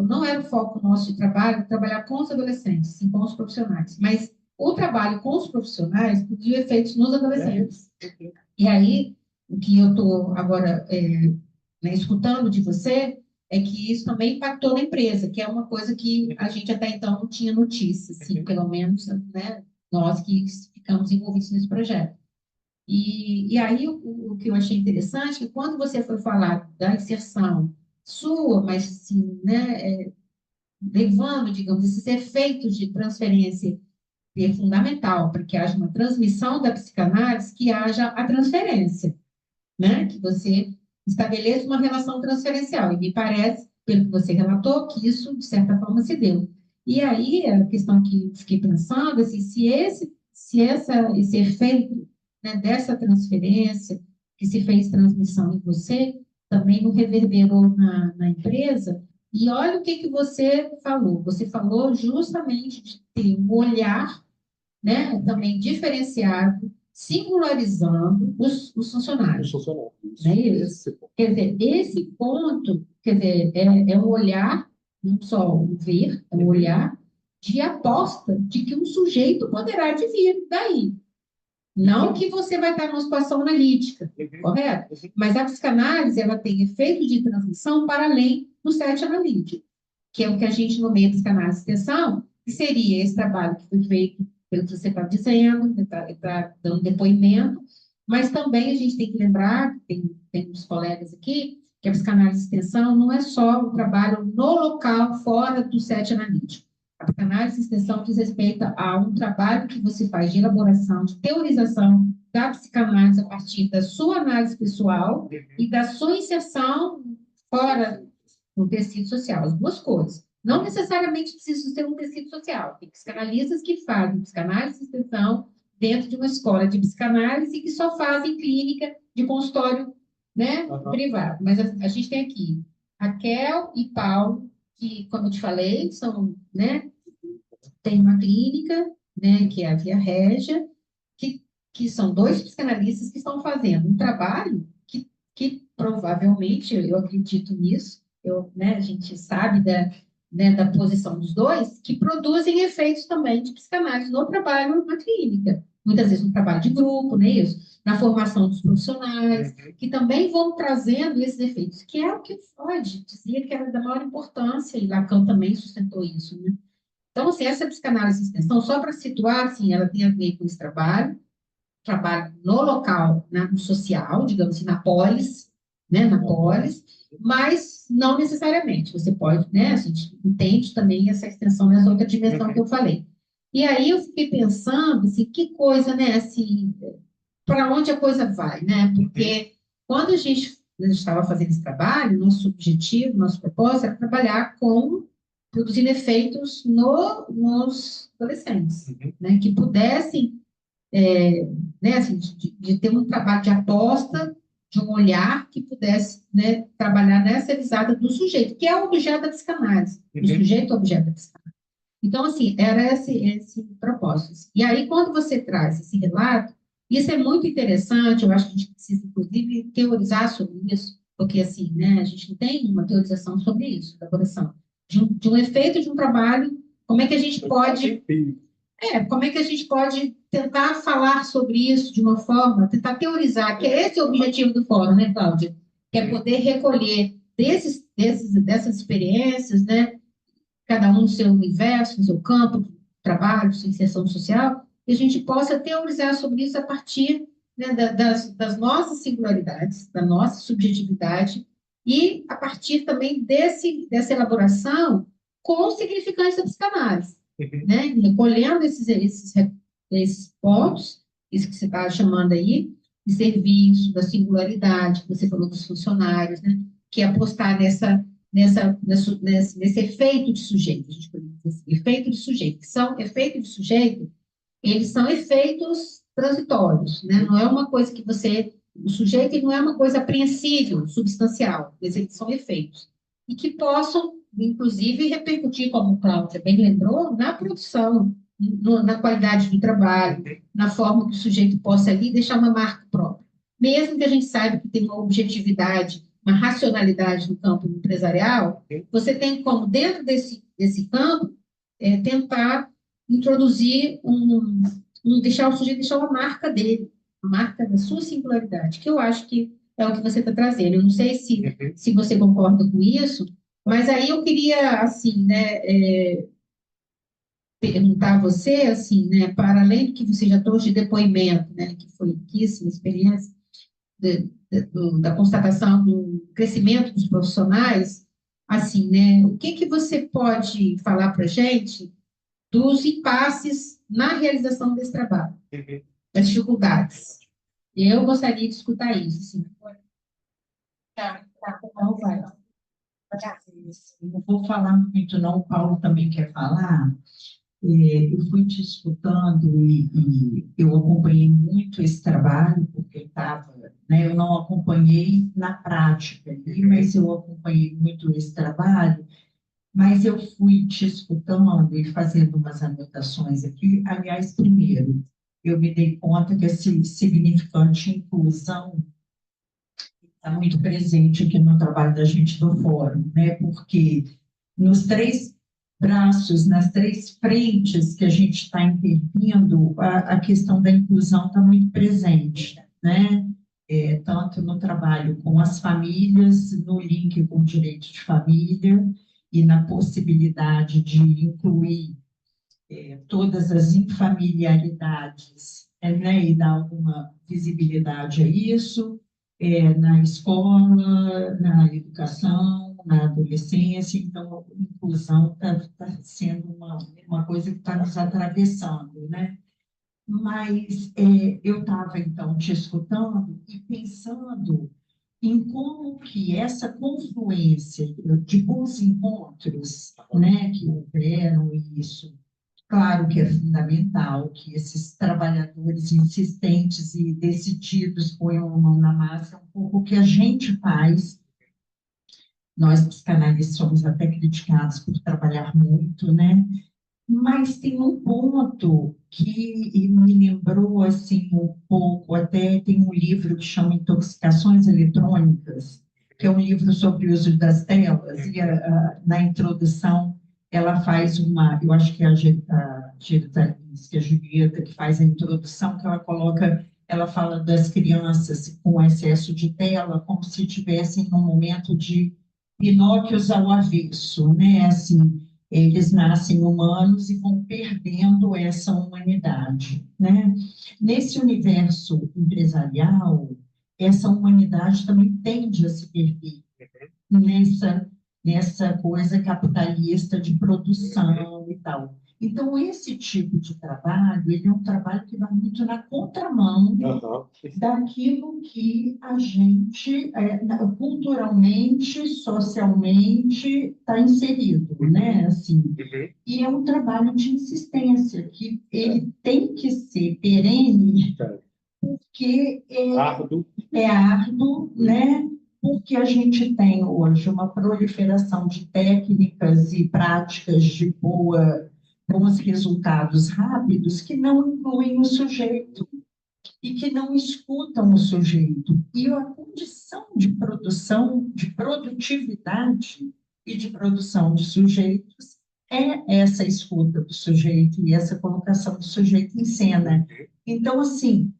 não era o foco nosso de trabalho, trabalhar com os adolescentes, sim, com os profissionais, mas o trabalho com os profissionais produziu efeitos nos adolescentes. E aí, o que eu estou agora né, escutando de você é que isso também impactou na empresa, que é uma coisa que a gente até então não tinha notícia, assim, pelo menos, né, nós que ficamos envolvidos nesse projeto. E aí, o que eu achei interessante é que quando você foi falar da inserção sua, mas sim, né, levando, digamos, esses efeitos de transferência, é fundamental para que haja uma transmissão da psicanálise, que haja a transferência, né? Que você estabeleça uma relação transferencial. E me parece, pelo que você relatou, que isso, de certa forma, se deu. E aí, a questão que fiquei pensando, assim, se esse efeito, né, dessa transferência, que se fez transmissão em você, também não reverberou na empresa. E olha o que você falou. Você falou justamente de ter um olhar, né, também diferenciado, singularizando os funcionários. Não é isso? Quer dizer, esse ponto, quer dizer, é um olhar, não só um ver, é um olhar de aposta de que um sujeito poderá vir daí. Não que você vai estar numa situação analítica, correto? Mas a psicanálise, ela tem efeito de transmissão para além do set analítico, que é o que a gente nomeia psicanálise de extensão, que seria esse trabalho que foi feito pelo que você está dizendo, está dando depoimento, mas também a gente tem que lembrar, tem uns colegas aqui, que a psicanálise de extensão não é só o trabalho no local, fora do set analítico. A psicanálise de extensão diz respeito a um trabalho que você faz de elaboração, de teorização da psicanálise a partir da sua análise pessoal e da sua inserção fora no tecido social, as duas coisas. Não necessariamente precisa ser um tecido social. Tem psicanalistas que fazem psicanálise de extensão dentro de uma escola de psicanálise e que só fazem clínica de consultório, né, privado. Mas a gente tem aqui Raquel e Paulo, que, como eu te falei, são, né, tem uma clínica, né, que é a Via Régia, que são dois psicanalistas que estão fazendo um trabalho que provavelmente, eu acredito nisso, né, a gente sabe da posição dos dois, que produzem efeitos também de psicanálise no trabalho na clínica. Muitas vezes no trabalho de grupo, não é isso? Na formação dos profissionais, que também vão trazendo esses efeitos, que é o que Freud dizia que era da maior importância, e Lacan também sustentou isso, né? Então, assim, essa psicanálise de extensão, só para situar, assim, ela tem a ver com esse trabalho no local, né, no social, digamos assim, na polis, né, na polis, mas não necessariamente. Você pode, né, a gente entende também essa extensão nessa outra dimensão que eu falei. E aí eu fiquei pensando, assim, que coisa, né, assim, para onde a coisa vai, né? Porque quando a gente estava fazendo esse trabalho, nosso objetivo, nosso propósito era trabalhar com produzindo efeitos nos adolescentes, né? Que pudessem, né, assim, de ter um trabalho de aposta, de um olhar que pudesse, né, trabalhar nessa visada do sujeito, que é o objeto da psicanálise, o sujeito é o objeto da psicanálise. Então, assim, era esse propósito. E aí, quando você traz esse relato, isso é muito interessante, eu acho que a gente precisa, inclusive, teorizar sobre isso, porque, assim, né, a gente não tem uma teorização sobre isso, da correção, de um efeito de um trabalho, como é que a gente pode... como é que a gente pode tentar falar sobre isso de uma forma, tentar teorizar, que é esse o objetivo do fórum, né, Cláudia? Que é poder recolher dessas experiências, né, cada um no seu universo, no seu campo de trabalho, sua inserção social, e a gente possa teorizar sobre isso a partir, né, das nossas singularidades, da nossa subjetividade, e a partir também dessa elaboração com os significantes da psicanálise, né, recolhendo esses pontos, isso que você está chamando aí, de serviço, da singularidade, que você falou dos funcionários, né, que é apostar nesse efeito de sujeito, a gente pode dizer assim, efeito de sujeito, que são efeito de sujeito, eles são efeitos transitórios, né? Não é uma coisa que o sujeito ele não é uma coisa apreensível, substancial, mas eles são efeitos, e que possam, inclusive, repercutir, como o Cláudia bem lembrou, na produção, na qualidade do trabalho, na forma que o sujeito possa ali deixar uma marca própria. Mesmo que a gente saiba que tem uma objetividade, uma racionalidade no campo empresarial, você tem como, dentro desse campo, tentar introduzir deixar o sujeito deixar uma marca dele, a marca da sua singularidade, que eu acho que é o que você está trazendo. Eu não sei se você concorda com isso, mas aí eu queria, assim, né, perguntar a você, assim, né, para além do que você já trouxe de depoimento, né, que foi riquíssima experiência, da constatação do crescimento dos profissionais, assim, né, o que você pode falar para a gente dos impasses na realização desse trabalho, das dificuldades? Eu gostaria de escutar isso, assim. Então vai. Não vou falar muito, não, o Paulo também quer falar. Eu fui te escutando e eu acompanhei muito esse trabalho, porque eu não acompanhei na prática ali, mas eu acompanhei muito esse trabalho, mas eu fui te escutando e fazendo umas anotações aqui. Aliás, primeiro, eu me dei conta que esse significante inclusão está muito presente aqui no trabalho da gente do Fórum, né? Porque nos 3 braços, nas 3 frentes que a gente está intervindo, a questão da inclusão está muito presente, né? Tanto no trabalho com as famílias, no link com o direito de família e na possibilidade de incluir todas as infamiliaridades, né? E dar alguma visibilidade a isso, na escola, na educação, na adolescência. Então, a inclusão está sendo uma coisa que está nos atravessando, né? Mas eu estava, então, te escutando e pensando em como que essa confluência de bons encontros, né, que houveram isso, claro que é fundamental que esses trabalhadores insistentes e decididos ponham a mão na massa, é um pouco o que a gente faz. Nós, psicanalistas, somos até criticados por trabalhar muito, né? Mas tem um ponto que me lembrou, assim, um pouco, até tem um livro que chama Intoxicações Eletrônicas, que é um livro sobre o uso das telas, e na introdução ela faz eu acho que é a Julieta, que faz a introdução, que ela fala das crianças com excesso de tela, como se estivessem num momento de Pinóquios ao avesso, né? Assim, Eles nascem humanos e vão perdendo essa humanidade, né? Nesse universo empresarial, essa humanidade também tende a se perder nessa coisa capitalista de produção e tal. Então, esse tipo de trabalho, ele é um trabalho que vai muito na contramão daquilo que a gente, culturalmente, socialmente, está inserido, né? Assim, e é um trabalho de insistência, que ele tem que ser perene, porque é árduo, né? Porque a gente tem hoje uma proliferação de técnicas e práticas de bons resultados rápidos que não incluem o sujeito e que não escutam o sujeito. E a condição de produção, de produtividade e de produção de sujeitos é essa escuta do sujeito e essa colocação do sujeito em cena. Então, assim,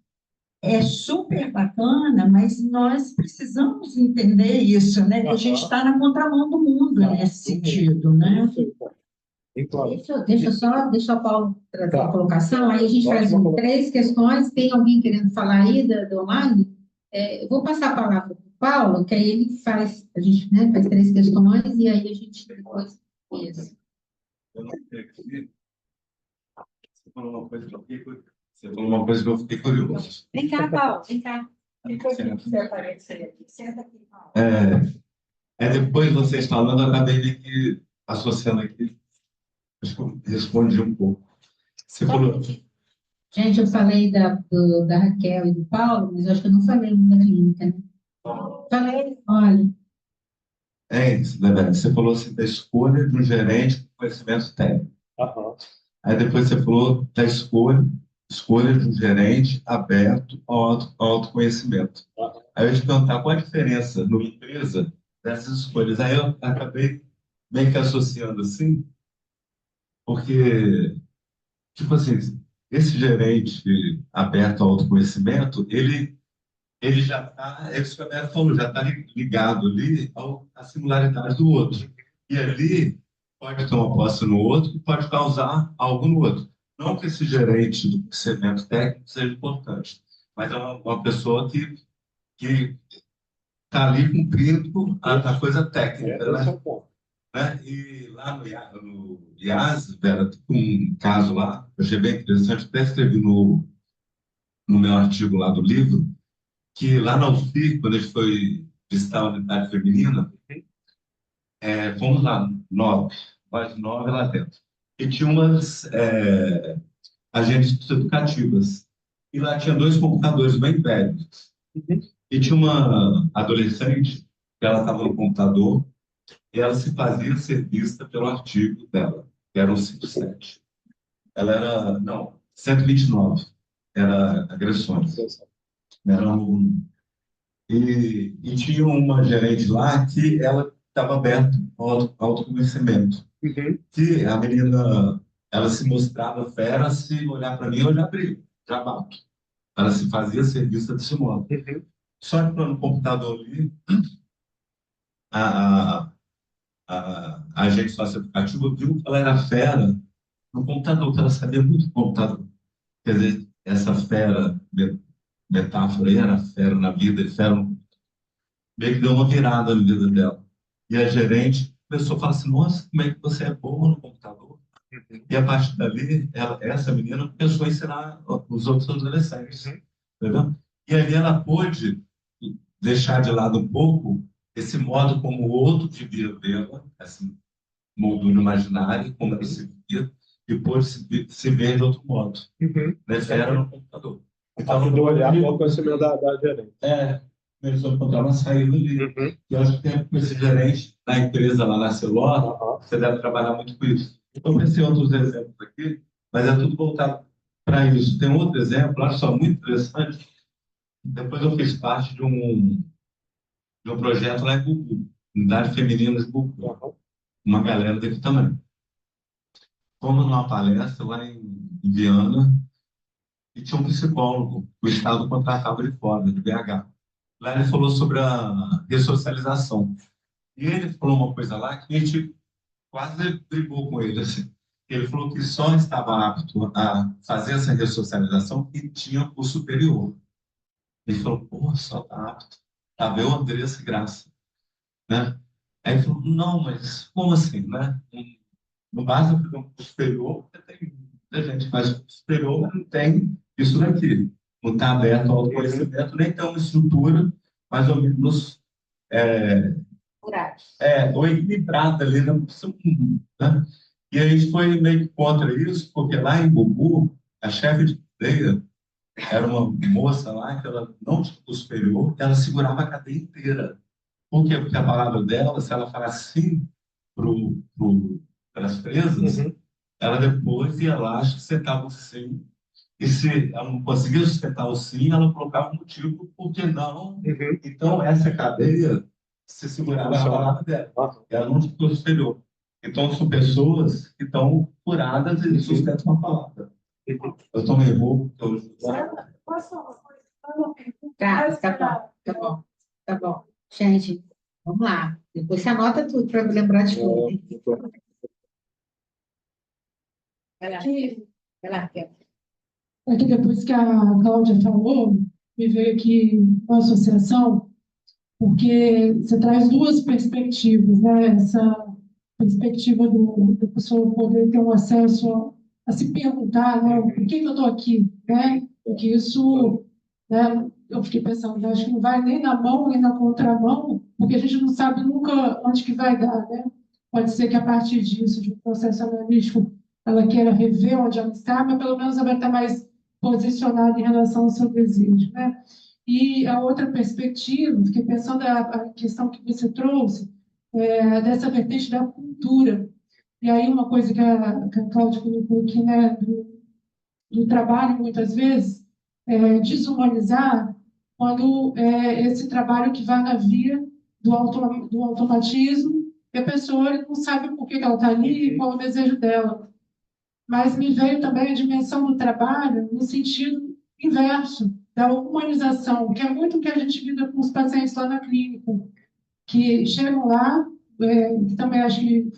é super bacana, mas nós precisamos entender isso, né? Que a gente está na contramão do mundo nesse sentido, né? Deixa o Paulo trazer a colocação, aí a gente faz 3 questões. Tem alguém querendo falar aí do online? Eu vou passar a palavra para o Paulo, que aí ele faz, a gente, né, faz 3 questões e aí a gente depois... Isso. Eu não sei aqui. Você falou uma coisa que eu fiquei curioso. Vem cá, Paulo, vem cá. Você aparecer aqui. Senta aqui, Paulo. Depois vocês falando, eu acabei de que, associando aqui, acho que eu respondi um pouco. Você falou. Gente, eu falei da Raquel e do Paulo, mas eu acho que eu não falei da clínica, né? Falei, olha. Isso, né, você falou assim, da escolha de um gerente com conhecimento técnico. Aí depois você falou da escolha de um gerente aberto ao autoconhecimento. Aí eu ia te perguntar qual a diferença numa empresa dessas escolhas. Aí eu acabei meio que associando assim, porque, tipo assim, esse gerente aberto ao autoconhecimento, ele já está, é isso que a Bela falou, já está ligado ali à singularidade do outro. E ali pode tomar posse no outro e pode causar algo no outro. Não que esse gerente do conhecimento técnico seja importante, mas é uma pessoa que está ali cumprindo a coisa técnica, né? E lá no IAS, Vera, um caso lá, eu achei bem interessante, até escrevi no meu artigo lá do livro, que lá na UFI, quando a gente foi visitar a unidade feminina, fomos lá, 9, mais 9 lá dentro. E tinha umas agentes educativas. E lá tinha 2 computadores bem velhos. E tinha uma adolescente, que ela estava no computador, e ela se fazia ser vista pelo artigo dela, que era um 57. Ela era, não, 129, era agressões. Era e tinha uma gerente lá que ela estava aberta ao autoconhecimento. Que a menina, ela se mostrava fera, se olhar para mim, eu já brigo, já bato. Ela se fazia ser vista desse modo. Só que no computador ali, a agente socioeducativa viu que ela era fera no computador, que ela sabia muito do computador. Quer dizer, essa fera, metáfora aí, era fera na vida, e fera meio que deu uma virada na vida dela. E a gerente começou a falar assim, nossa, como é que você é boa no computador? E a partir dali, essa menina começou a ensinar os outros adolescentes. Entendeu? E ali ela pôde deixar de lado um pouco esse modo como o outro vivia dela, assim, moldura imaginário, como ela se via, e pôde se ver de outro modo. Né? Era no computador. Então, não olhar para o conhecimento da gerente. Começou a encontrar uma saída ali. E eu acho que com esse gerente da empresa lá na Celor, você deve trabalhar muito com isso. Eu pensei em outros exemplos aqui, mas é tudo voltado para isso. Tem um outro exemplo, acho só muito interessante. Depois eu fiz parte de um projeto lá em Bubu, Unidade Feminina de Bubu. Uma galera daqui também. Fomos numa palestra lá em Viana e tinha um psicólogo, o Estado contratava de fora, de BH. Lá ele falou sobre a ressocialização. E ele falou uma coisa lá que a gente quase brigou com ele, assim. Ele falou que só estava apto a fazer essa ressocialização que tinha o superior. Ele falou, pô, só está apto. Tá vendo, Andressa Graça, né? Aí ele falou, não, mas como assim, né? Não basta fazer um curso superior, porque tem muita gente que faz curso superior, mas não tem isso daqui. Não está aberto ao conhecimento, nem tem uma estrutura mais ou menos ou equilibrada ali, né? E a gente foi meio que contra isso, porque lá em Gugu, a chefe de cadeia era uma moça lá que ela não tinha curso superior, ela segurava a cadeia inteira. Por quê? Porque a palavra dela, se ela falasse sim para as presas, ela depois ia lá, sustentava o sim. E se ela não conseguia sustentar o sim, ela colocava um motivo, por que não? Então, essa cadeia se segurava a palavra dela. Ela não ficou superior. Então, são pessoas que estão curadas e sustentam a palavra. Eu estou meio bobo. Tá bom, tá bom. Gente, vamos lá. Depois você anota tudo para lembrar de tudo. Hein? Vai lá. Vai lá, Raquel. É que depois que a Cláudia falou, me veio aqui uma associação, porque você traz duas perspectivas, né? Essa perspectiva da pessoa poder ter um acesso a se perguntar, né? Por que eu estou aqui, né? Porque isso, né? Eu fiquei pensando, acho que não vai nem na mão nem na contramão, porque a gente não sabe nunca onde que vai dar, né? Pode ser que a partir disso, de um processo analítico, ela queira rever onde ela está, mas pelo menos ela vai estar mais posicionada em relação ao seu desejo, né? E a outra perspectiva, fiquei pensando a questão que você trouxe, dessa vertente da cultura. E aí uma coisa que a Cláudia colocou aqui, né, do trabalho, muitas vezes, desumanizar quando esse trabalho que vai na via do automatismo, e a pessoa não sabe por que ela está ali e qual é o desejo dela. Mas me veio também a dimensão do trabalho no sentido inverso, da humanização, que é muito o que a gente lida com os pacientes lá na clínica, que chegam lá, que também acho que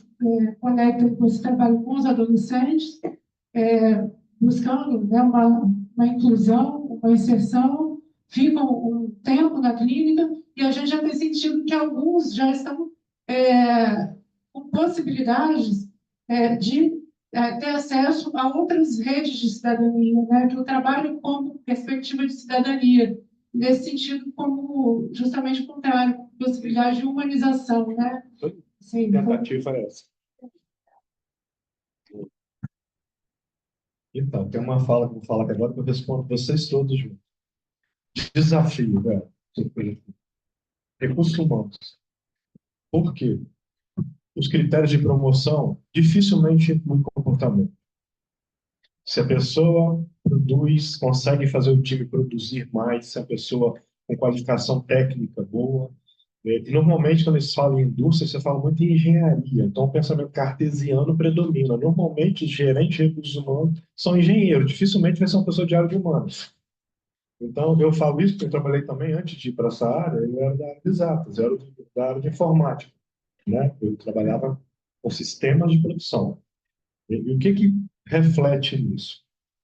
conecta com esse trabalho com os adolescentes, buscando, né, uma inclusão, uma inserção, ficam um tempo na clínica e a gente já tem sentido que alguns já estão com possibilidades de ter acesso a outras redes de cidadania, né, que o trabalho como perspectiva de cidadania, nesse sentido como justamente o contrário, possibilidade de humanização, né? Sim, Tentativa é essa. Então, tem uma fala que eu vou falar agora que eu respondo vocês todos juntos. Desafio, velho. Recursos humanos. Por quê? Os critérios de promoção dificilmente incluem comportamento. Se a pessoa produz, consegue fazer o time produzir mais, se a pessoa com qualificação técnica boa. E normalmente, quando eles falam em indústria, você fala muito em engenharia. Então, o pensamento cartesiano predomina. Normalmente, os gerentes de recursos humanos são engenheiros. Dificilmente vai ser uma pessoa de área de humanos. Então, eu falo isso porque eu trabalhei também, antes de ir para essa área, eu era da área de exatas, eu era da área de informática, né? Eu trabalhava com sistemas de produção. E o que reflete nisso?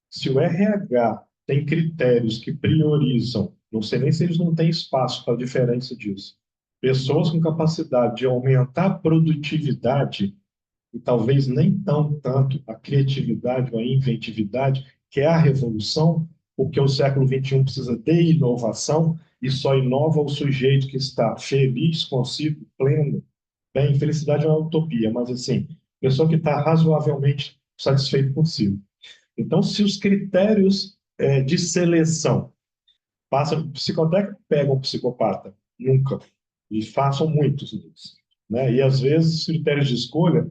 Se o RH tem critérios que priorizam, não sei nem se eles não têm espaço para a diferença disso, pessoas com capacidade de aumentar a produtividade e talvez nem tanto a criatividade ou a inventividade, que é a revolução, porque o século XXI precisa de inovação e só inova o sujeito que está feliz, consigo, pleno. Bem, felicidade é uma utopia, mas assim, pessoa que está razoavelmente satisfeito consigo. Então, se os critérios de seleção passam, psicotécnico pega um psicopata, nunca, e façam muitos deles, né? E às vezes os critérios de escolha,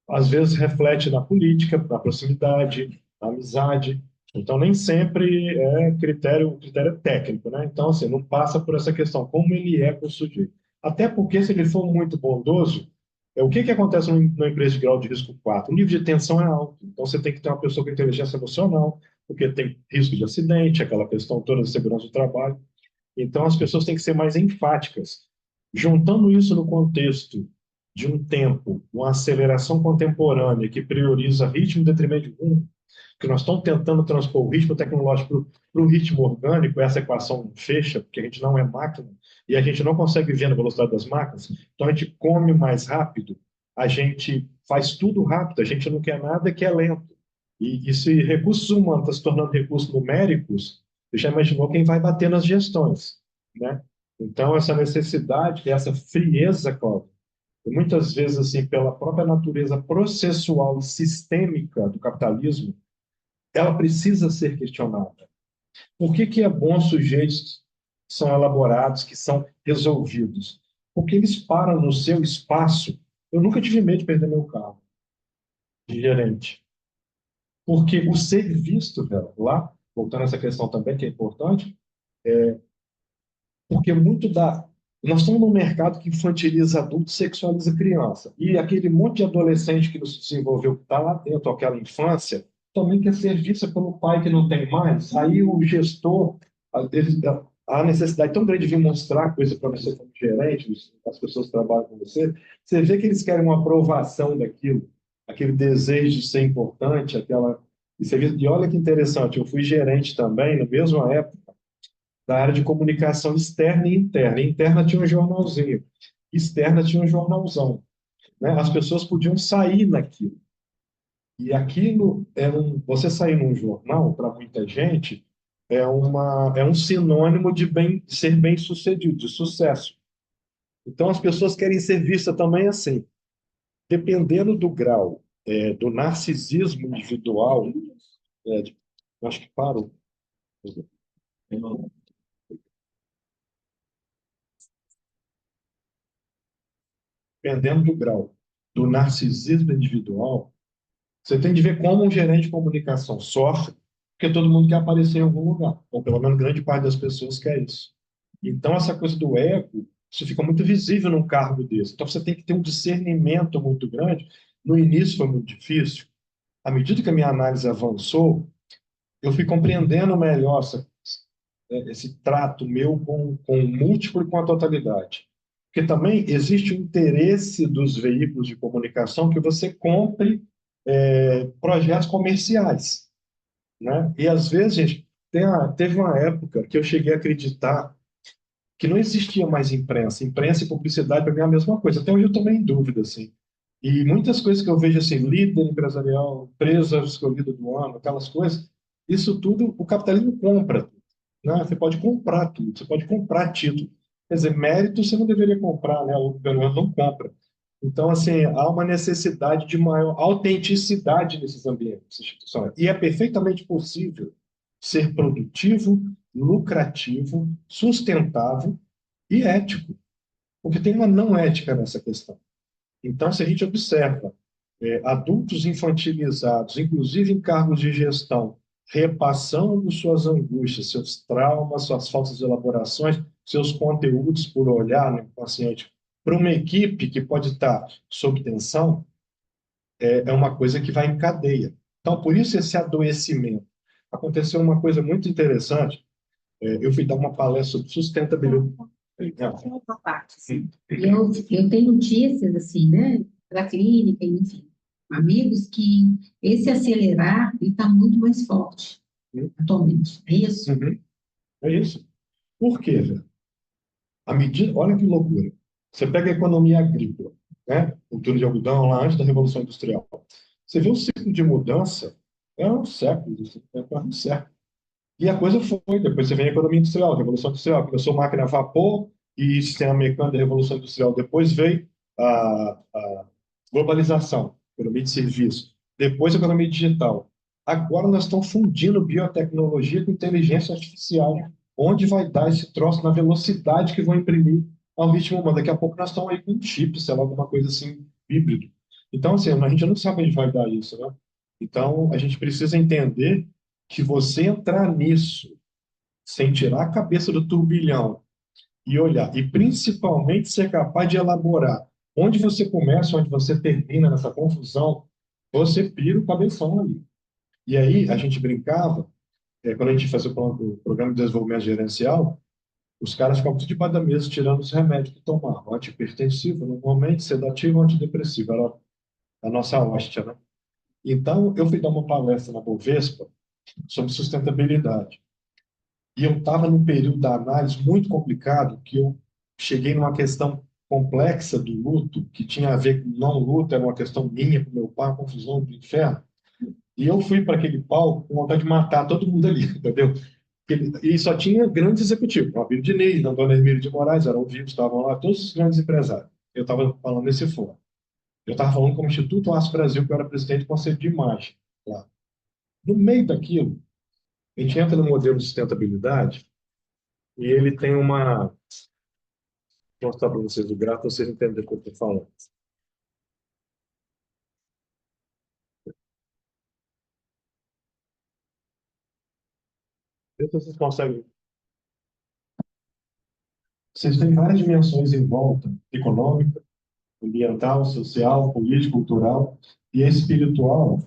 às vezes reflete na política, na proximidade, na amizade. Então, nem sempre é critério técnico, né? Então, assim, não passa por essa questão, como ele é com o sujeito. Até porque, se ele for muito bondoso, o que acontece numa empresa de grau de risco 4? O nível de tensão é alto. Então, você tem que ter uma pessoa com inteligência emocional, porque tem risco de acidente, aquela questão toda de segurança do trabalho. Então, as pessoas têm que ser mais enfáticas. Juntando isso no contexto de um tempo, uma aceleração contemporânea que prioriza ritmo em detrimento de rumo, que nós estamos tentando transpor o ritmo tecnológico para o ritmo orgânico, essa equação não fecha, porque a gente não é máquina, e a gente não consegue viver na velocidade das máquinas, então a gente come mais rápido, a gente faz tudo rápido, a gente não quer nada que é lento. E se recursos humanos estão se tornando recursos numéricos, você já imaginou quem vai bater nas gestões, né? Então, essa necessidade, essa frieza, Cláudio, e muitas vezes, assim, pela própria natureza processual e sistêmica do capitalismo, ela precisa ser questionada. Por que que é bom sujeitos que são elaborados, que são resolvidos? Porque eles param no seu espaço. Eu nunca tive medo de perder meu carro de gerente. Porque o ser visto, velho, lá, voltando a essa questão também, que é importante, porque muito da. Nós estamos num mercado que infantiliza adulto, sexualiza criança. E aquele monte de adolescente que não se desenvolveu, que está lá dentro, aquela infância, também quer ser vista pelo pai que não tem mais. Aí o gestor, a necessidade tão grande de vir mostrar coisa para você como gerente, as pessoas que trabalham com você vê que eles querem uma aprovação daquilo, aquele desejo de ser importante, aquela. E olha que interessante, eu fui gerente também, na mesma época, da área de comunicação externa e interna. Interna tinha um jornalzinho, externa tinha um jornalzão, né? As pessoas podiam sair naquilo. E aquilo você sair num jornal, para muita gente, é um sinônimo de ser bem-sucedido, de sucesso. Então as pessoas querem ser vistas também assim, dependendo do grau do narcisismo individual, acho que parou. Dependendo do grau do narcisismo individual, você tem de ver como um gerente de comunicação sofre, porque todo mundo quer aparecer em algum lugar, ou pelo menos grande parte das pessoas quer isso. Então, essa coisa do ego, isso fica muito visível num cargo desse. Então, você tem que ter um discernimento muito grande. No início foi muito difícil. À medida que a minha análise avançou, eu fui compreendendo melhor esse trato meu com o múltiplo e com a totalidade. Porque também existe o interesse dos veículos de comunicação que você compre projetos comerciais, né? E às vezes, gente, teve uma época que eu cheguei a acreditar que não existia mais imprensa. Imprensa e publicidade para mim é a mesma coisa. Até hoje eu estou meio em dúvida, assim. E muitas coisas que eu vejo assim, líder empresarial, empresa escolhida do ano, aquelas coisas, isso tudo o capitalismo compra, né? Você pode comprar tudo, você pode comprar título. Quer dizer, mérito você não deveria comprar, né? O governo não compra. Então, assim, há uma necessidade de maior autenticidade nesses ambientes institucionais. E é perfeitamente possível ser produtivo, lucrativo, sustentável e ético, porque tem uma não ética nessa questão. Então, se a gente observa adultos infantilizados, inclusive em cargos de gestão, repassando suas angústias, seus traumas, suas faltas de elaborações, seus conteúdos por olhar no paciente para uma equipe que pode estar sob tensão, é uma coisa que vai em cadeia. Então, por isso esse adoecimento. Aconteceu uma coisa muito interessante. Eu fui dar uma palestra sobre sustentabilidade. Outra parte, assim. Eu tenho notícias, assim, né, da clínica, enfim, amigos que esse acelerar está muito mais forte atualmente. É isso? Uhum. É isso. Por quê, velho? Olha que loucura. Você pega a economia agrícola, né? Cultura de algodão lá antes da Revolução Industrial. Você vê o ciclo de mudança, é um século, é quase um século. E a coisa foi, depois você vem a economia industrial, a Revolução Industrial, começou máquina a vapor e sistema mecânico da Revolução Industrial. Depois veio a globalização, economia de serviço. Depois a economia digital. Agora nós estamos fundindo biotecnologia com inteligência artificial. Onde vai dar esse troço na velocidade que vão imprimir ao ritmo humano? Daqui a pouco nós estamos aí com um chip, sei lá, alguma coisa assim, híbrido. Então, assim, a gente não sabe onde vai dar isso, né? Então, a gente precisa entender que você entrar nisso sem tirar a cabeça do turbilhão e olhar, e principalmente ser capaz de elaborar onde você começa, onde você termina nessa confusão, você pira o cabeção ali. E aí a gente brincava, quando a gente fazia o programa de desenvolvimento gerencial, os caras ficavam tudo debaixo da mesa tirando os remédios que tomavam, antihipertensivo, normalmente, sedativo, antidepressivo, era a nossa hóstia, né? Então, eu fui dar uma palestra na Bovespa sobre sustentabilidade. E eu estava num período da análise muito complicado, que eu cheguei numa questão complexa do luto, que tinha a ver com não luto, era uma questão minha, com meu pai, uma confusão do inferno. E eu fui para aquele palco com vontade de matar todo mundo ali, entendeu? E só tinha grandes executivos, o Abílio Diniz, a Dona Emília de Moraes, eram vivos, estavam lá, todos os grandes empresários. Eu estava falando nesse fórum. Eu estava falando com o Instituto Aço Brasil, que eu era presidente do Conselho de Imagem lá. No meio daquilo, a gente entra no modelo de sustentabilidade e ele tem uma... Vou mostrar para vocês o gráfico, vocês entendem o que eu estou falando. Vê se vocês conseguem. Vocês têm várias dimensões em volta, econômica, ambiental, social, política, cultural, e a espiritual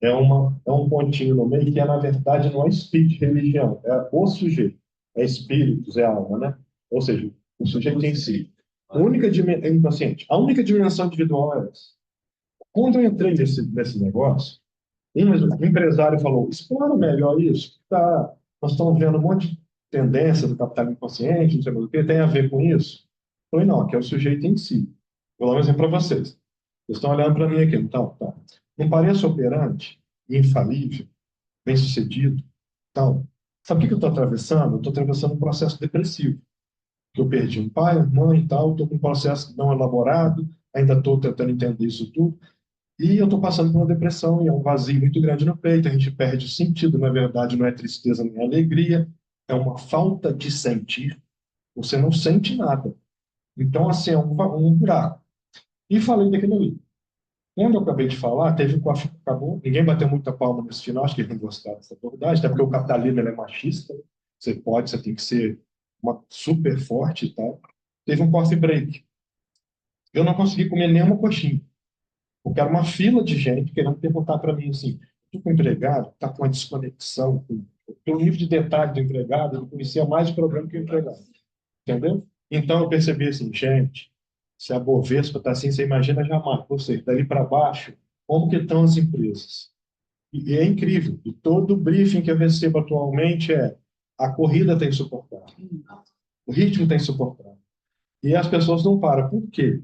é um pontinho no meio que, na verdade, não é espírito de religião, é o sujeito, é espíritos, é alma, né? Ou seja, o sujeito em si. É inconsciente. A única dimensão individual é essa. Quando eu entrei nesse negócio, um empresário falou, explora melhor isso, tá, nós estamos vendo um monte de tendência do capitalismo consciente, não sei mais o que, tem a ver com isso? Eu falei, não, que é o sujeito em si. Vou dar um exemplo para vocês. Vocês estão olhando para mim aqui, não tá? Tá. Não pareço operante, infalível, bem-sucedido, tal. Sabe o que eu estou atravessando? Eu estou atravessando um processo depressivo. Que eu perdi um pai, uma mãe e tal, estou com um processo não elaborado, ainda estou tentando entender isso tudo. E eu estou passando por uma depressão e é um vazio muito grande no peito, a gente perde o sentido, na verdade não é tristeza nem alegria, é uma falta de sentir, você não sente nada. Então, assim, é um buraco. E falei daquilo ali. Quando eu acabei de falar, teve um coffee que acabou, ninguém bateu muita palma nesse final, acho que eles não gostaram dessa abordagem, até porque o capitalismo ele é machista, você tem que ser super forte e tal. Teve um coffee break. Eu não consegui comer nenhuma coxinha. Porque era uma fila de gente querendo perguntar para mim assim, o empregado está com uma desconexão, pelo nível de detalhe do empregado, ele conhecia mais o problema que o empregado. Entendeu? Então eu percebi assim, gente, se a Bovespa está assim, você imagina jamais, ou seja, dali para baixo, como que estão as empresas? E é incrível, e todo briefing que eu recebo atualmente é a corrida está insuportável, o ritmo está insuportável. E as pessoas não param. Por quê?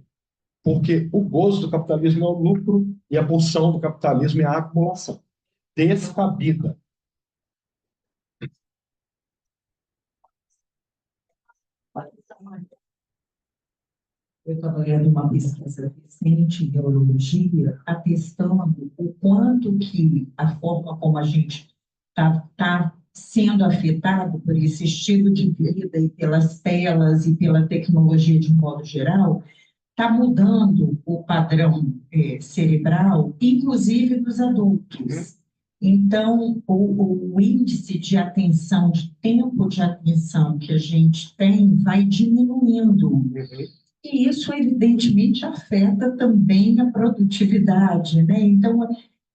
Porque o gozo do capitalismo é o lucro e a pulsão do capitalismo é a acumulação descabida. Eu estava lendo uma pesquisa recente em neurologia, atestando o quanto que a forma como a gente está sendo afetado por esse estilo de vida e pelas telas e pela tecnologia de modo geral, está mudando o padrão cerebral, inclusive dos adultos. Então, o índice de atenção, de tempo de atenção que a gente tem, vai diminuindo. E isso, evidentemente, afeta também a produtividade, né? Então,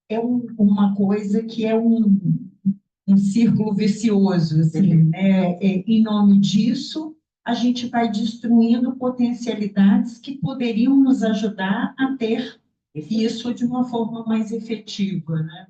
é uma coisa que é um círculo vicioso, assim, né? Em nome disso, a gente vai destruindo potencialidades que poderiam nos ajudar a ter isso de uma forma mais efetiva, né?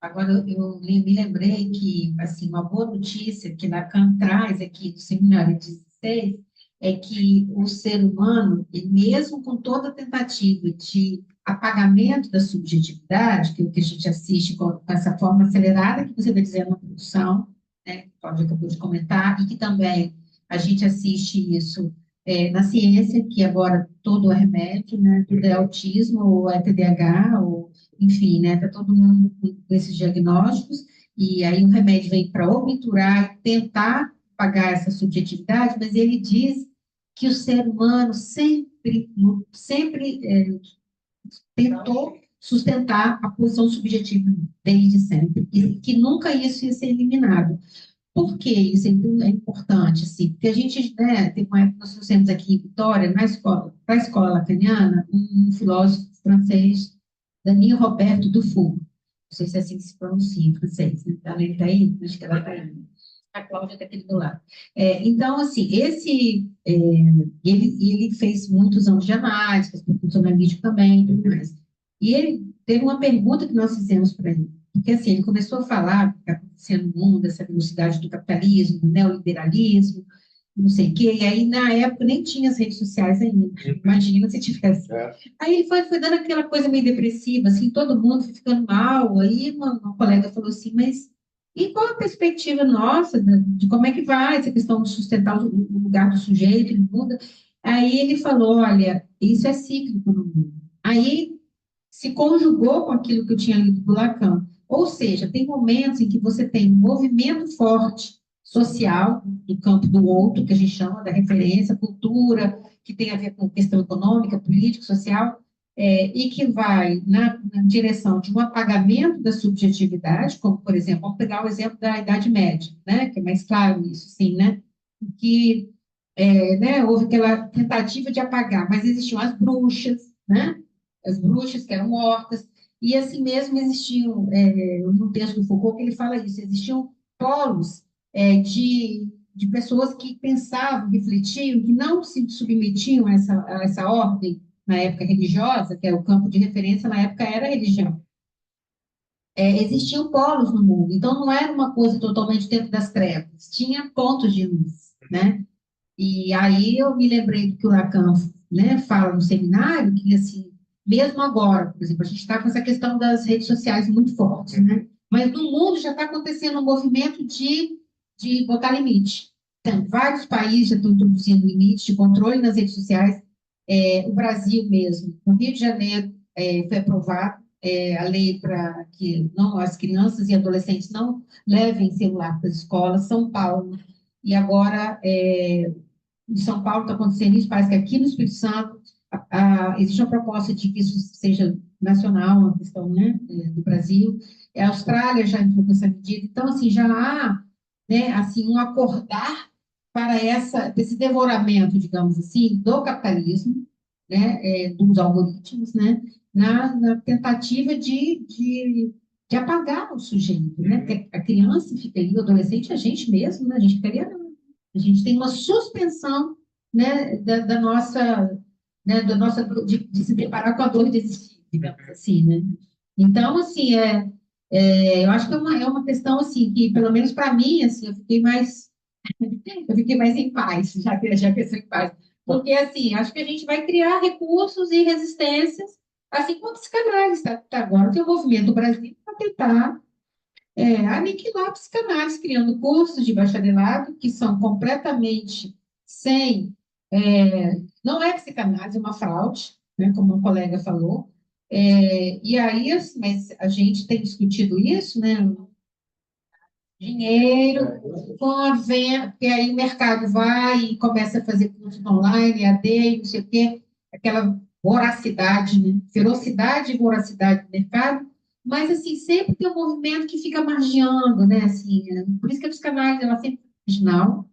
Agora, eu me lembrei que, assim, uma boa notícia que Lacan traz aqui do seminário 16 é que o ser humano, e mesmo com toda a tentativa de apagamento da subjetividade, que é o que a gente assiste com essa forma acelerada que você está dizendo na produção, né, que o Cláudio acabou de comentar, e que também a gente assiste isso na ciência, que agora todo é remédio, né, tudo é autismo, ou é TDAH, ou enfim, né, está todo mundo com esses diagnósticos, e aí o remédio vem para obturar, tentar apagar essa subjetividade, mas ele diz que o ser humano sempre tentou sustentar a posição subjetiva desde sempre, e que nunca isso ia ser eliminado. Por que isso é importante? Assim? Porque a gente, né, tem uma época, nós trouxemos aqui em Vitória, para a escola lacaniana, um filósofo francês, Daniel Roberto Dufour, não sei se é assim que se pronuncia em francês, né? Ela está aí? Acho que ela está aí. A Cláudia está aqui do lado. Então, assim, ele fez muitos anos de análise, fez curso analítico também, e tudo mais. E ele teve uma pergunta que nós fizemos para ele, porque, assim, ele começou a falar do que está acontecendo no mundo, essa velocidade do capitalismo, do neoliberalismo, não sei o quê, e aí, na época, nem tinha as redes sociais ainda, imagina se tivesse. Aí ele foi dando aquela coisa meio depressiva, assim, todo mundo foi ficando mal, aí uma colega falou assim, mas e qual a perspectiva nossa de como é que vai essa questão de sustentar o lugar do sujeito no mundo? Aí ele falou, olha, isso é cíclico no mundo. Aí se conjugou com aquilo que eu tinha lido do Lacan. Ou seja, tem momentos em que você tem um movimento forte social do campo do outro, que a gente chama da referência, cultura, que tem a ver com questão econômica, política, social, e que vai na direção de um apagamento da subjetividade, como, por exemplo, vamos pegar o exemplo da Idade Média, né, que é mais claro isso, sim, né, que né, houve aquela tentativa de apagar, mas existiam as bruxas, né, as bruxas que eram mortas, e assim mesmo existiam, no texto do Foucault, que ele fala isso, existiam polos de pessoas que pensavam, refletiam, que não se submetiam a essa ordem na época religiosa, que é o campo de referência na época era a religião. Existiam polos no mundo, então não era uma coisa totalmente dentro das trevas, tinha pontos de luz, né? E aí eu me lembrei do que o Lacan, né, fala no seminário, que assim, mesmo agora, por exemplo, a gente está com essa questão das redes sociais muito forte, né? Mas no mundo já está acontecendo um movimento de botar limite. Então, vários países já estão introduzindo limites de controle nas redes sociais. O Brasil mesmo, no Rio de Janeiro, foi aprovado a lei para que não, as crianças e adolescentes não levem celular para as escolas. São Paulo, e agora em São Paulo está acontecendo isso, parece que aqui no Espírito Santo existe uma proposta de que isso seja nacional, uma questão, né, do Brasil. A Austrália já entrou com essa medida. Então, assim, já há, né, assim, um acordar para esse devoramento, digamos assim, do capitalismo, né, dos algoritmos, né, na tentativa de apagar o sujeito, né, porque a criança fica ali, o adolescente, a gente mesmo, né, a gente ficaria, a gente tem uma suspensão, né, da nossa, né, de se preparar com a dor de existir, digamos assim, né. Então, assim, eu acho que é uma questão, assim, que, pelo menos para mim, assim, eu fiquei mais em paz, já que eu estou em paz. Porque, assim, acho que a gente vai criar recursos e resistências, assim como a psicanálise. Agora tem o movimento Brasil para tentar aniquilar a psicanálise, criando cursos de bacharelado que são completamente sem... não é psicanálise, é uma fraude, né, como um colega falou. E aí, assim, mas a gente tem discutido isso, né, dinheiro, com a venda, porque aí o mercado vai e começa a fazer curso online, AD, não sei o quê, aquela voracidade, né? Ferocidade e voracidade do mercado, mas, assim, sempre tem um movimento que fica margeando, né? Assim, por isso que a psicanálise, ela sempre é marginal,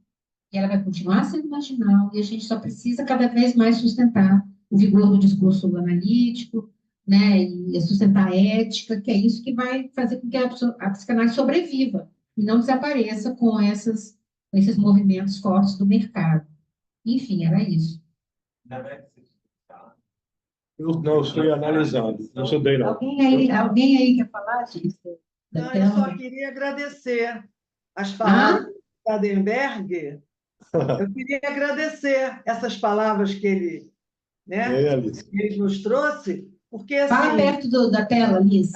e ela vai continuar sendo marginal, e a gente só precisa cada vez mais sustentar o vigor do discurso analítico, né? E sustentar a ética, que é isso que vai fazer com que a psicanálise sobreviva e não desapareça com esses movimentos fortes do mercado. Enfim, era isso. Eu estou analisando, não estudei, não. Alguém aí quer falar, gente? Não, eu só queria agradecer as palavras do Kadenberg. Eu queria agradecer essas palavras que ele, né, ele nos trouxe, porque assim, fala perto da tela, Liz.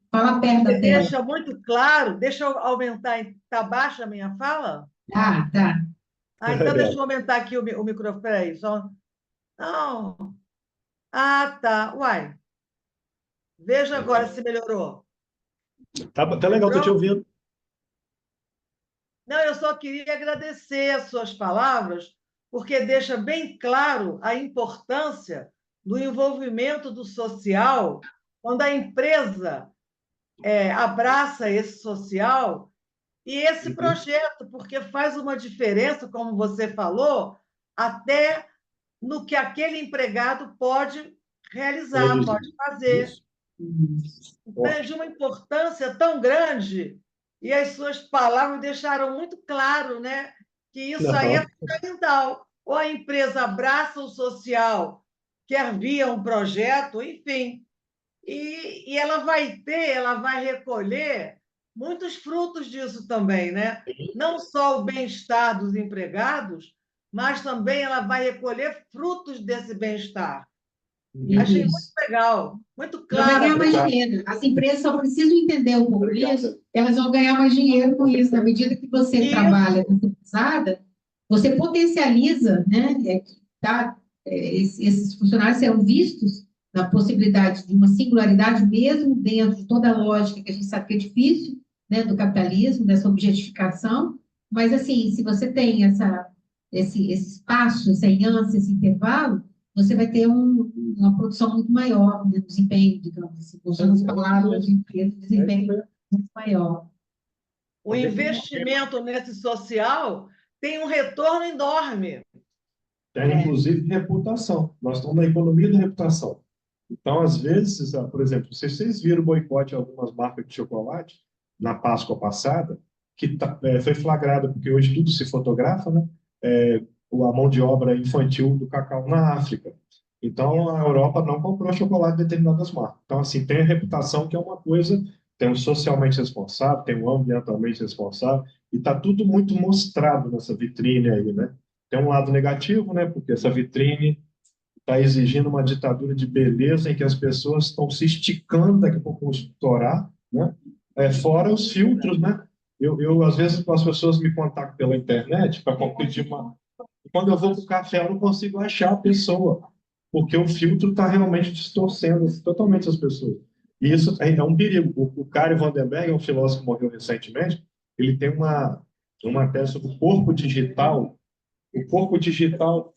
Fala perto da tela. Deixa muito claro. Deixa eu aumentar. Está baixa a minha fala? Tá. Então deixa eu aumentar aqui o microfone. Peraí, só. Não. Tá. Uai. Veja agora se melhorou. Tá legal, estou te ouvindo. Não, eu só queria agradecer as suas palavras, porque deixa bem claro a importância do envolvimento do social quando a empresa abraça esse social e esse projeto, porque faz uma diferença, como você falou, até no que aquele empregado pode realizar, pode fazer. Então, é de uma importância tão grande e as suas palavras deixaram muito claro, né, que isso aí é fundamental. Ou a empresa abraça o social, quer via um projeto, enfim, e ela vai recolher muitos frutos disso também, né? Não só o bem-estar dos empregados, mas também ela vai recolher frutos desse bem-estar. Achei muito Isso. legal, muito Ela vai ganhar claro. mais dinheiro. As empresas só precisam entender um pouco isso, elas vão ganhar mais dinheiro com isso. Na medida que você Isso. trabalha terceirizada, você potencializa, né? Esses funcionários serão vistos na possibilidade de uma singularidade, mesmo dentro de toda a lógica que a gente sabe que é difícil, né, do capitalismo, dessa objetificação. Mas, assim, se você tem esse espaço, essa ânsia, esse intervalo, você vai ter uma produção muito maior, né, desempenho, digamos assim, usando as palavras de empresa, desempenho muito maior. O investimento nesse social tem um retorno enorme. Tem, inclusive, reputação. Nós estamos na economia da reputação. Então, às vezes, por exemplo, se vocês viram o boicote de algumas marcas de chocolate na Páscoa passada, que foi flagrado, porque hoje tudo se fotografa, né? A mão de obra infantil do cacau na África. Então, a Europa não comprou chocolate de determinadas marcas. Então, assim, tem a reputação, que é uma coisa, tem o socialmente responsável, tem o ambientalmente responsável, e está tudo muito mostrado nessa vitrine aí, né? Tem um lado negativo, né? Porque essa vitrine está exigindo uma ditadura de beleza em que as pessoas estão se esticando daqui a pouco vão estourar, né? Fora os filtros, né? Eu, às vezes, as pessoas me contactam pela internet para pedir uma... Quando eu vou para o café, eu não consigo achar a pessoa, porque o filtro está realmente distorcendo totalmente as pessoas. E isso é um perigo. O Caio Vandenberg, um filósofo que morreu recentemente, ele tem uma tese sobre o corpo digital. O corpo digital...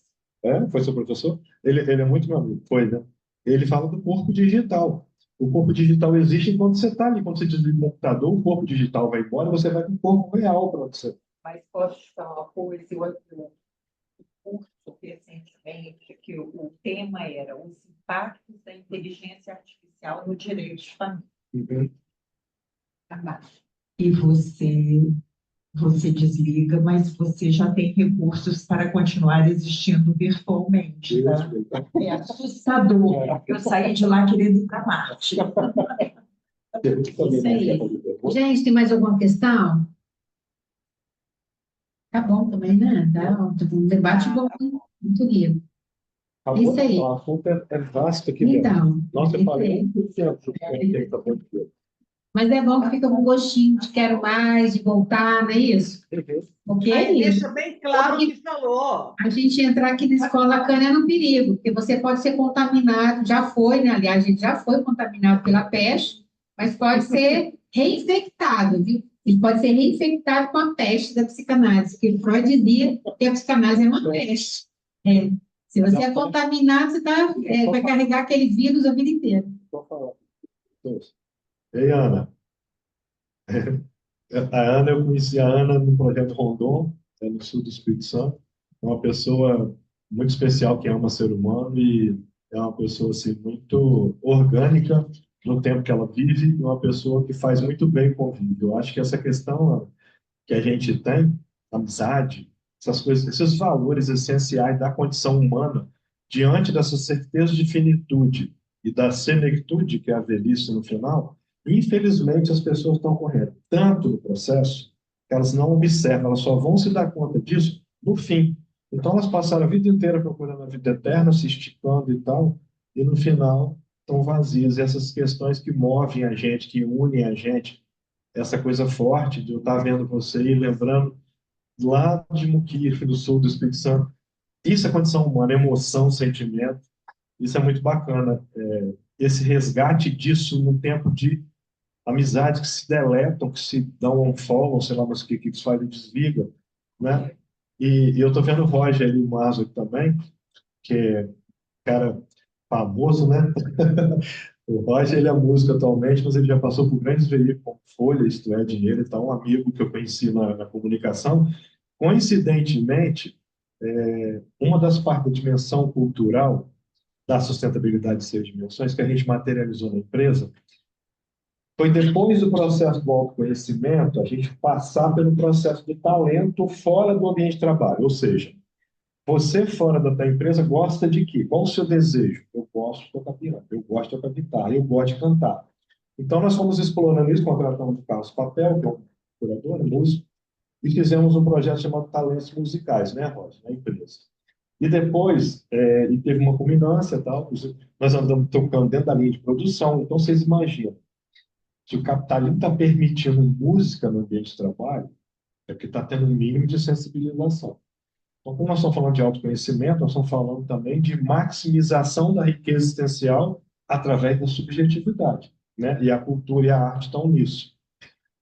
Foi seu professor? Ele é muito meu amigo. Foi, né? Ele fala do corpo digital. O corpo digital existe enquanto você está ali. Quando você desliga o computador, o corpo digital vai embora e você vai com o corpo real para você. Mas posso te falar uma coisa? Eu curso recentemente que o tema era os impactos da inteligência artificial no direito de família. Uhum. E você desliga, mas você já tem recursos para continuar existindo virtualmente, tá? É assustador. Eu saí de lá querendo ir para Marte. Isso aí. Gente, tem mais alguma questão? Tá bom também, né? Tá um debate bom, muito rico. Isso aí. O assunto é vasto aqui. Então, Nossa, eu isso falei aí. muito tempo sobre o que está acontecendo. Mas é bom que fica com gostinho de quero mais, de voltar, não é isso? Porque é Aí isso. deixa bem claro o que falou. A gente entrar aqui na escola Cana é no perigo, porque você pode ser contaminado, já foi, né? Aliás, a gente já foi contaminado pela peste, mas pode ser reinfectado, viu? Ele pode ser reinfectado com a peste da psicanálise, porque Freud dizia que a psicanálise é uma peste. Se você é contaminado, você vai carregar aquele vírus a vida inteira. Ei, Ana. Eu conheci a Ana no projeto Rondon, no sul do Espírito Santo. É uma pessoa muito especial que ama ser humano e é uma pessoa assim, muito orgânica no tempo que ela vive e uma pessoa que faz muito bem o convívio. Eu acho que essa questão, Ana, que a gente tem, amizade, essas coisas, esses valores essenciais da condição humana, diante dessa certeza de finitude e da senectude, que é a velhice no final, infelizmente as pessoas estão correndo tanto no processo que elas não observam, elas só vão se dar conta disso no fim. Então elas passaram a vida inteira procurando a vida eterna, se esticando e tal, e no final estão vazias. E essas questões que movem a gente, que unem a gente, essa coisa forte de eu estar vendo você e lembrando lá de Muquirfe, do sul do Espírito Santo. Isso é condição humana, emoção, sentimento. Isso é muito bacana. Esse resgate disso no tempo de amizades que se deletam, que se dão um follow, sei lá, mas que se faz e desliga, né? E eu tô vendo o Roger ali, o Mazo aqui também, que é um cara famoso, né? O Roger, ele é músico atualmente, mas ele já passou por grandes veículos como Folha, Isto É, Dinheiro, então um amigo que eu conheci na comunicação. Coincidentemente, uma das partes da dimensão cultural da sustentabilidade de seis dimensões que a gente materializou na empresa Foi depois do processo do autoconhecimento a gente passar pelo processo do talento fora do ambiente de trabalho. Ou seja, você fora da empresa gosta de quê? Qual o seu desejo? Eu gosto de tocar piano, eu gosto de tocar guitarra, eu gosto de cantar. Então, nós fomos explorando isso, contratamos o Carlos Papel, que é um curador, músico, e fizemos um projeto chamado Talentos Musicais, né, Rosa, na empresa. E depois, e teve uma culminância e tal, nós andamos tocando dentro da linha de produção, então vocês imaginam, se o capitalismo está permitindo música no ambiente de trabalho, é porque está tendo um mínimo de sensibilização. Então, como nós estamos falando de autoconhecimento, nós estamos falando também de maximização da riqueza existencial através da subjetividade, né? E a cultura e a arte estão nisso.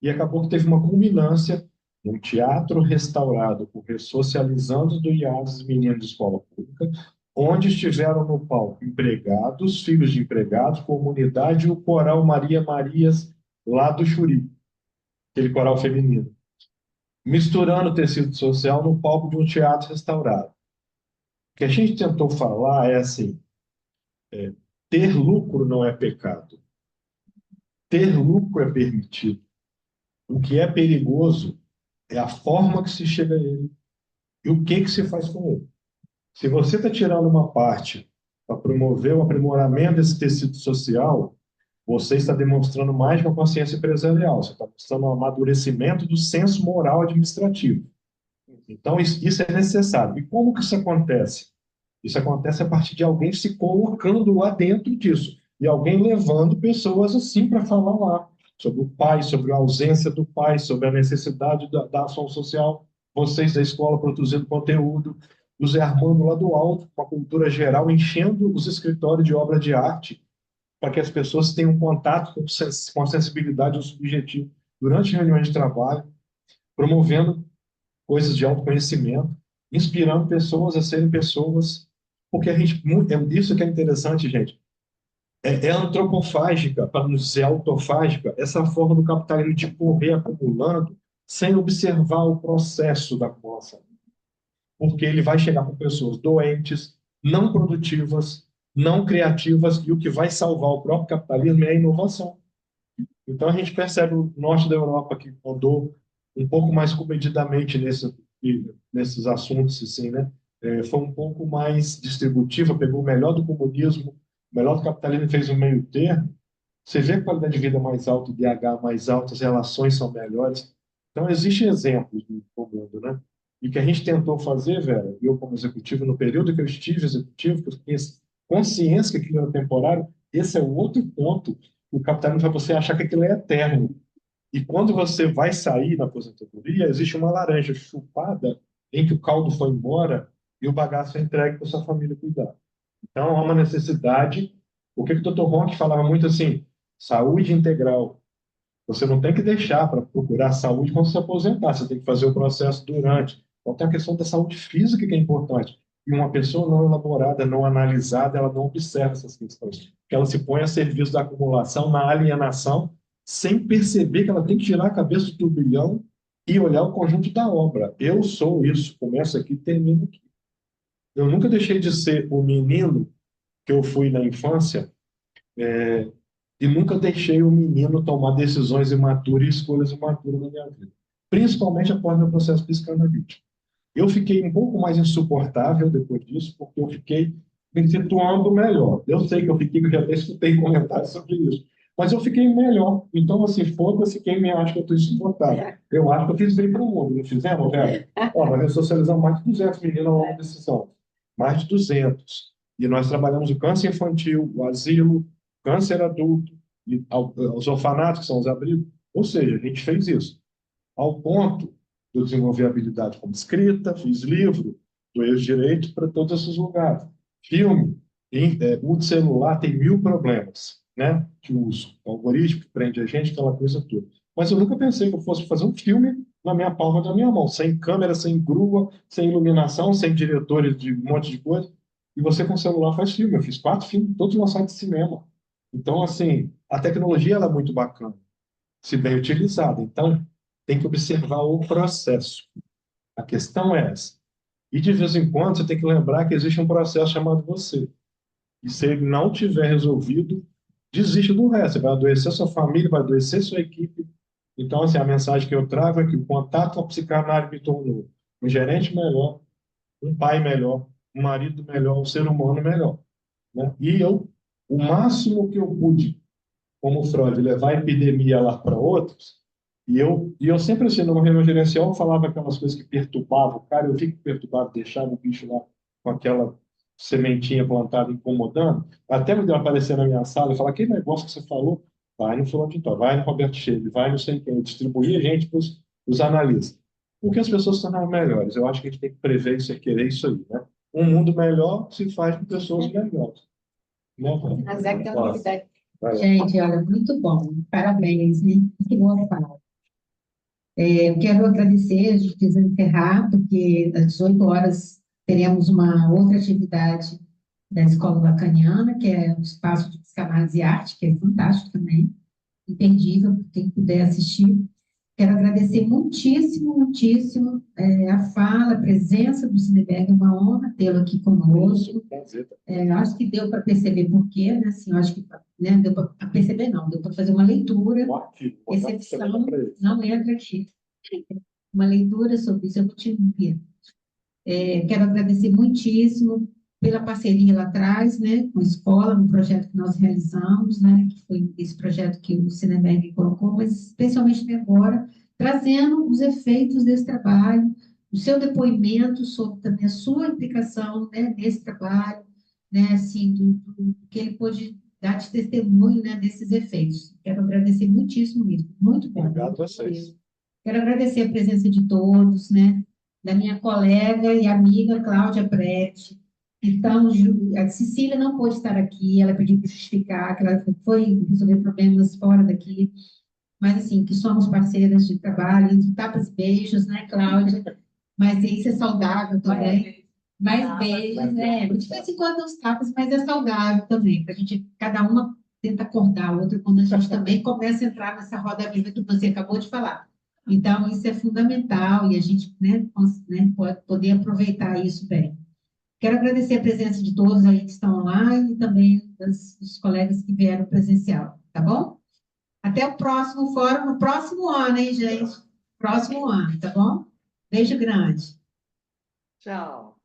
E acabou que teve uma culminância num teatro restaurado por Ressocializando do IAS Meninos de Escola Pública, onde estiveram no palco empregados, filhos de empregados, comunidade e o coral Maria Marias lá do Xuri, aquele coral feminino, misturando o tecido social no palco de um teatro restaurado. O que a gente tentou falar é assim, ter lucro não é pecado, ter lucro é permitido. O que é perigoso é a forma que se chega a ele e o que se faz com ele. Se você está tirando uma parte para promover o aprimoramento desse tecido social, você está demonstrando mais que a consciência empresarial, você está mostrando um amadurecimento do senso moral administrativo. Então, isso é necessário. E como que isso acontece? Isso acontece a partir de alguém se colocando lá dentro disso, e alguém levando pessoas assim para falar lá, sobre o pai, sobre a ausência do pai, sobre a necessidade da ação social, vocês da escola produzindo conteúdo, o Zé Armando lá do alto, com a cultura geral, enchendo os escritórios de obra de arte, para que as pessoas tenham contato com a sensibilidade do subjetivo durante reuniões de trabalho, promovendo coisas de autoconhecimento, inspirando pessoas a serem pessoas, porque a gente, isso que é interessante, gente, é antropofágica, para não dizer autofágica, essa forma do capitalismo de correr acumulando sem observar o processo da acumulação. Porque ele vai chegar com pessoas doentes, não produtivas, não criativas, e o que vai salvar o próprio capitalismo é a inovação. Então, a gente percebe o norte da Europa, que andou um pouco mais comedidamente nesses assuntos, assim, né? Foi um pouco mais distributiva, pegou o melhor do comunismo, o melhor do capitalismo e fez um meio termo. Você vê a qualidade de vida mais alta, o DH mais alto, as relações são melhores. Então, existem exemplos no mundo, né? E o que a gente tentou fazer, Vera, eu como executivo, no período que eu estive executivo, que eu tinha consciência que aquilo era temporário, esse é o outro ponto. O capitalismo faz você achar que aquilo é eterno. E quando você vai sair na aposentadoria, existe uma laranja chupada em que o caldo foi embora e o bagaço é entregue para sua família cuidar. Então, há uma necessidade. O que o Dr. Ronk falava muito assim, saúde integral. Você não tem que deixar para procurar saúde quando se aposentar, você tem que fazer o processo durante. Então, tem a questão da saúde física que é importante. E uma pessoa não elaborada, não analisada, ela não observa essas questões. Porque ela se põe a serviço da acumulação, na alienação, sem perceber que ela tem que tirar a cabeça do turbilhão e olhar o conjunto da obra. Eu sou isso, começo aqui e termino aqui. Eu nunca deixei de ser o menino que eu fui na infância, e nunca deixei o menino tomar decisões imaturas e escolhas imaturas na minha vida. Principalmente após meu processo psicanalítico. Eu fiquei um pouco mais insuportável depois disso, porque eu fiquei me situando melhor. Eu sei que eu já até escutei comentários sobre isso, mas eu fiquei melhor. Então, assim, foda-se quem me acha que eu estou insuportável. Eu acho que eu fiz bem para o mundo, não fizemos, velho? Nós ressocializamos mais de 200 meninos ao longo desses anos. Mais de 200. E nós trabalhamos o câncer infantil, o asilo, câncer adulto, e os orfanatos, que são os abrigos. Ou seja, a gente fez isso. Ao ponto de eu desenvolver habilidade como escrita, fiz livro, doei os direitos para todos esses lugares. Filme, o celular tem 1000 problemas, né? Que o algoritmo que prende a gente, aquela coisa toda. Mas eu nunca pensei que eu fosse fazer um filme na minha palma da minha mão, sem câmera, sem grua, sem iluminação, sem diretores de um monte de coisa. E você com o celular faz filme. Eu fiz 4 filmes, todos lançados de cinema. Então, assim, a tecnologia ela é muito bacana, se bem utilizada. Então, tem que observar o processo. A questão é essa. E, de vez em quando, você tem que lembrar que existe um processo chamado você. E se ele não tiver resolvido, desiste do resto. Você vai adoecer sua família, vai adoecer sua equipe. Então, assim, a mensagem que eu trago é que o contato com a psicanálise me tornou um gerente melhor, um pai melhor, um marido melhor, um ser humano melhor, né? E eu, o máximo que eu pude, como Freud, levar a epidemia lá para outros, e eu sempre, assim, numa reunião gerencial, eu falava aquelas coisas que perturbavam o cara, eu fico perturbado, deixava o bicho lá com aquela sementinha plantada incomodando, até me deu aparecer na minha sala e falar, aquele negócio que você falou, vai no fulano de tal, vai no Roberto Chebe, vai no sei quem, distribuir a gente para os analistas. Porque as pessoas se tornaram melhores. Eu acho que a gente tem que prever isso e querer isso aí, né? Um mundo melhor se faz com pessoas melhores. Né? Mas é que é uma Vai novidade. lá. Gente, olha, muito bom. Parabéns, né? Que boa fala. Eu quero agradecer, a gente precisa encerrar, porque às 18 horas teremos uma outra atividade da Escola Lacaniana, que é o espaço de psicanálise e arte, que é fantástico também, imperdível, para quem puder assistir. Quero agradecer muitíssimo, muitíssimo a fala, a presença do Cineberg, é uma honra tê-lo aqui conosco. Acho que deu para perceber por quê, né? Assim, eu acho que né, deu para perceber, não, deu para fazer uma leitura. Excepção não entra aqui. Uma leitura sobre isso, eu vou te enviar. Quero agradecer muitíssimo pela parceria lá atrás, né, com a escola, no projeto que nós realizamos, né, que foi esse projeto que o Cineberg colocou, mas especialmente agora, trazendo os efeitos desse trabalho, o seu depoimento sobre também a sua implicação, né, nesse trabalho, né, assim, do que ele pôde dar de testemunho, né, desses efeitos. Quero agradecer muitíssimo mesmo, muito bom. Obrigado a vocês. Quero agradecer a presença de todos, né, da minha colega e amiga Cláudia Bretti. Então, a Cecília não pôde estar aqui, ela pediu para justificar que ela foi resolver problemas fora daqui, mas assim, que somos parceiras de trabalho, entre tapas e beijos, né, Cláudia? Mas isso é saudável também. Mais beijos, né? De vez em quando uns tapas, mas é saudável também, para a gente, cada uma tenta acordar a outra, quando a gente também começa a entrar nessa roda viva que você acabou de falar. Então, isso é fundamental e a gente, né, pode poder aproveitar isso bem. Quero agradecer a presença de todos aí que estão online e também dos colegas que vieram presencial, tá bom? Até o próximo fórum, no próximo ano, hein, gente? Próximo ano, tá bom? Beijo grande. Tchau.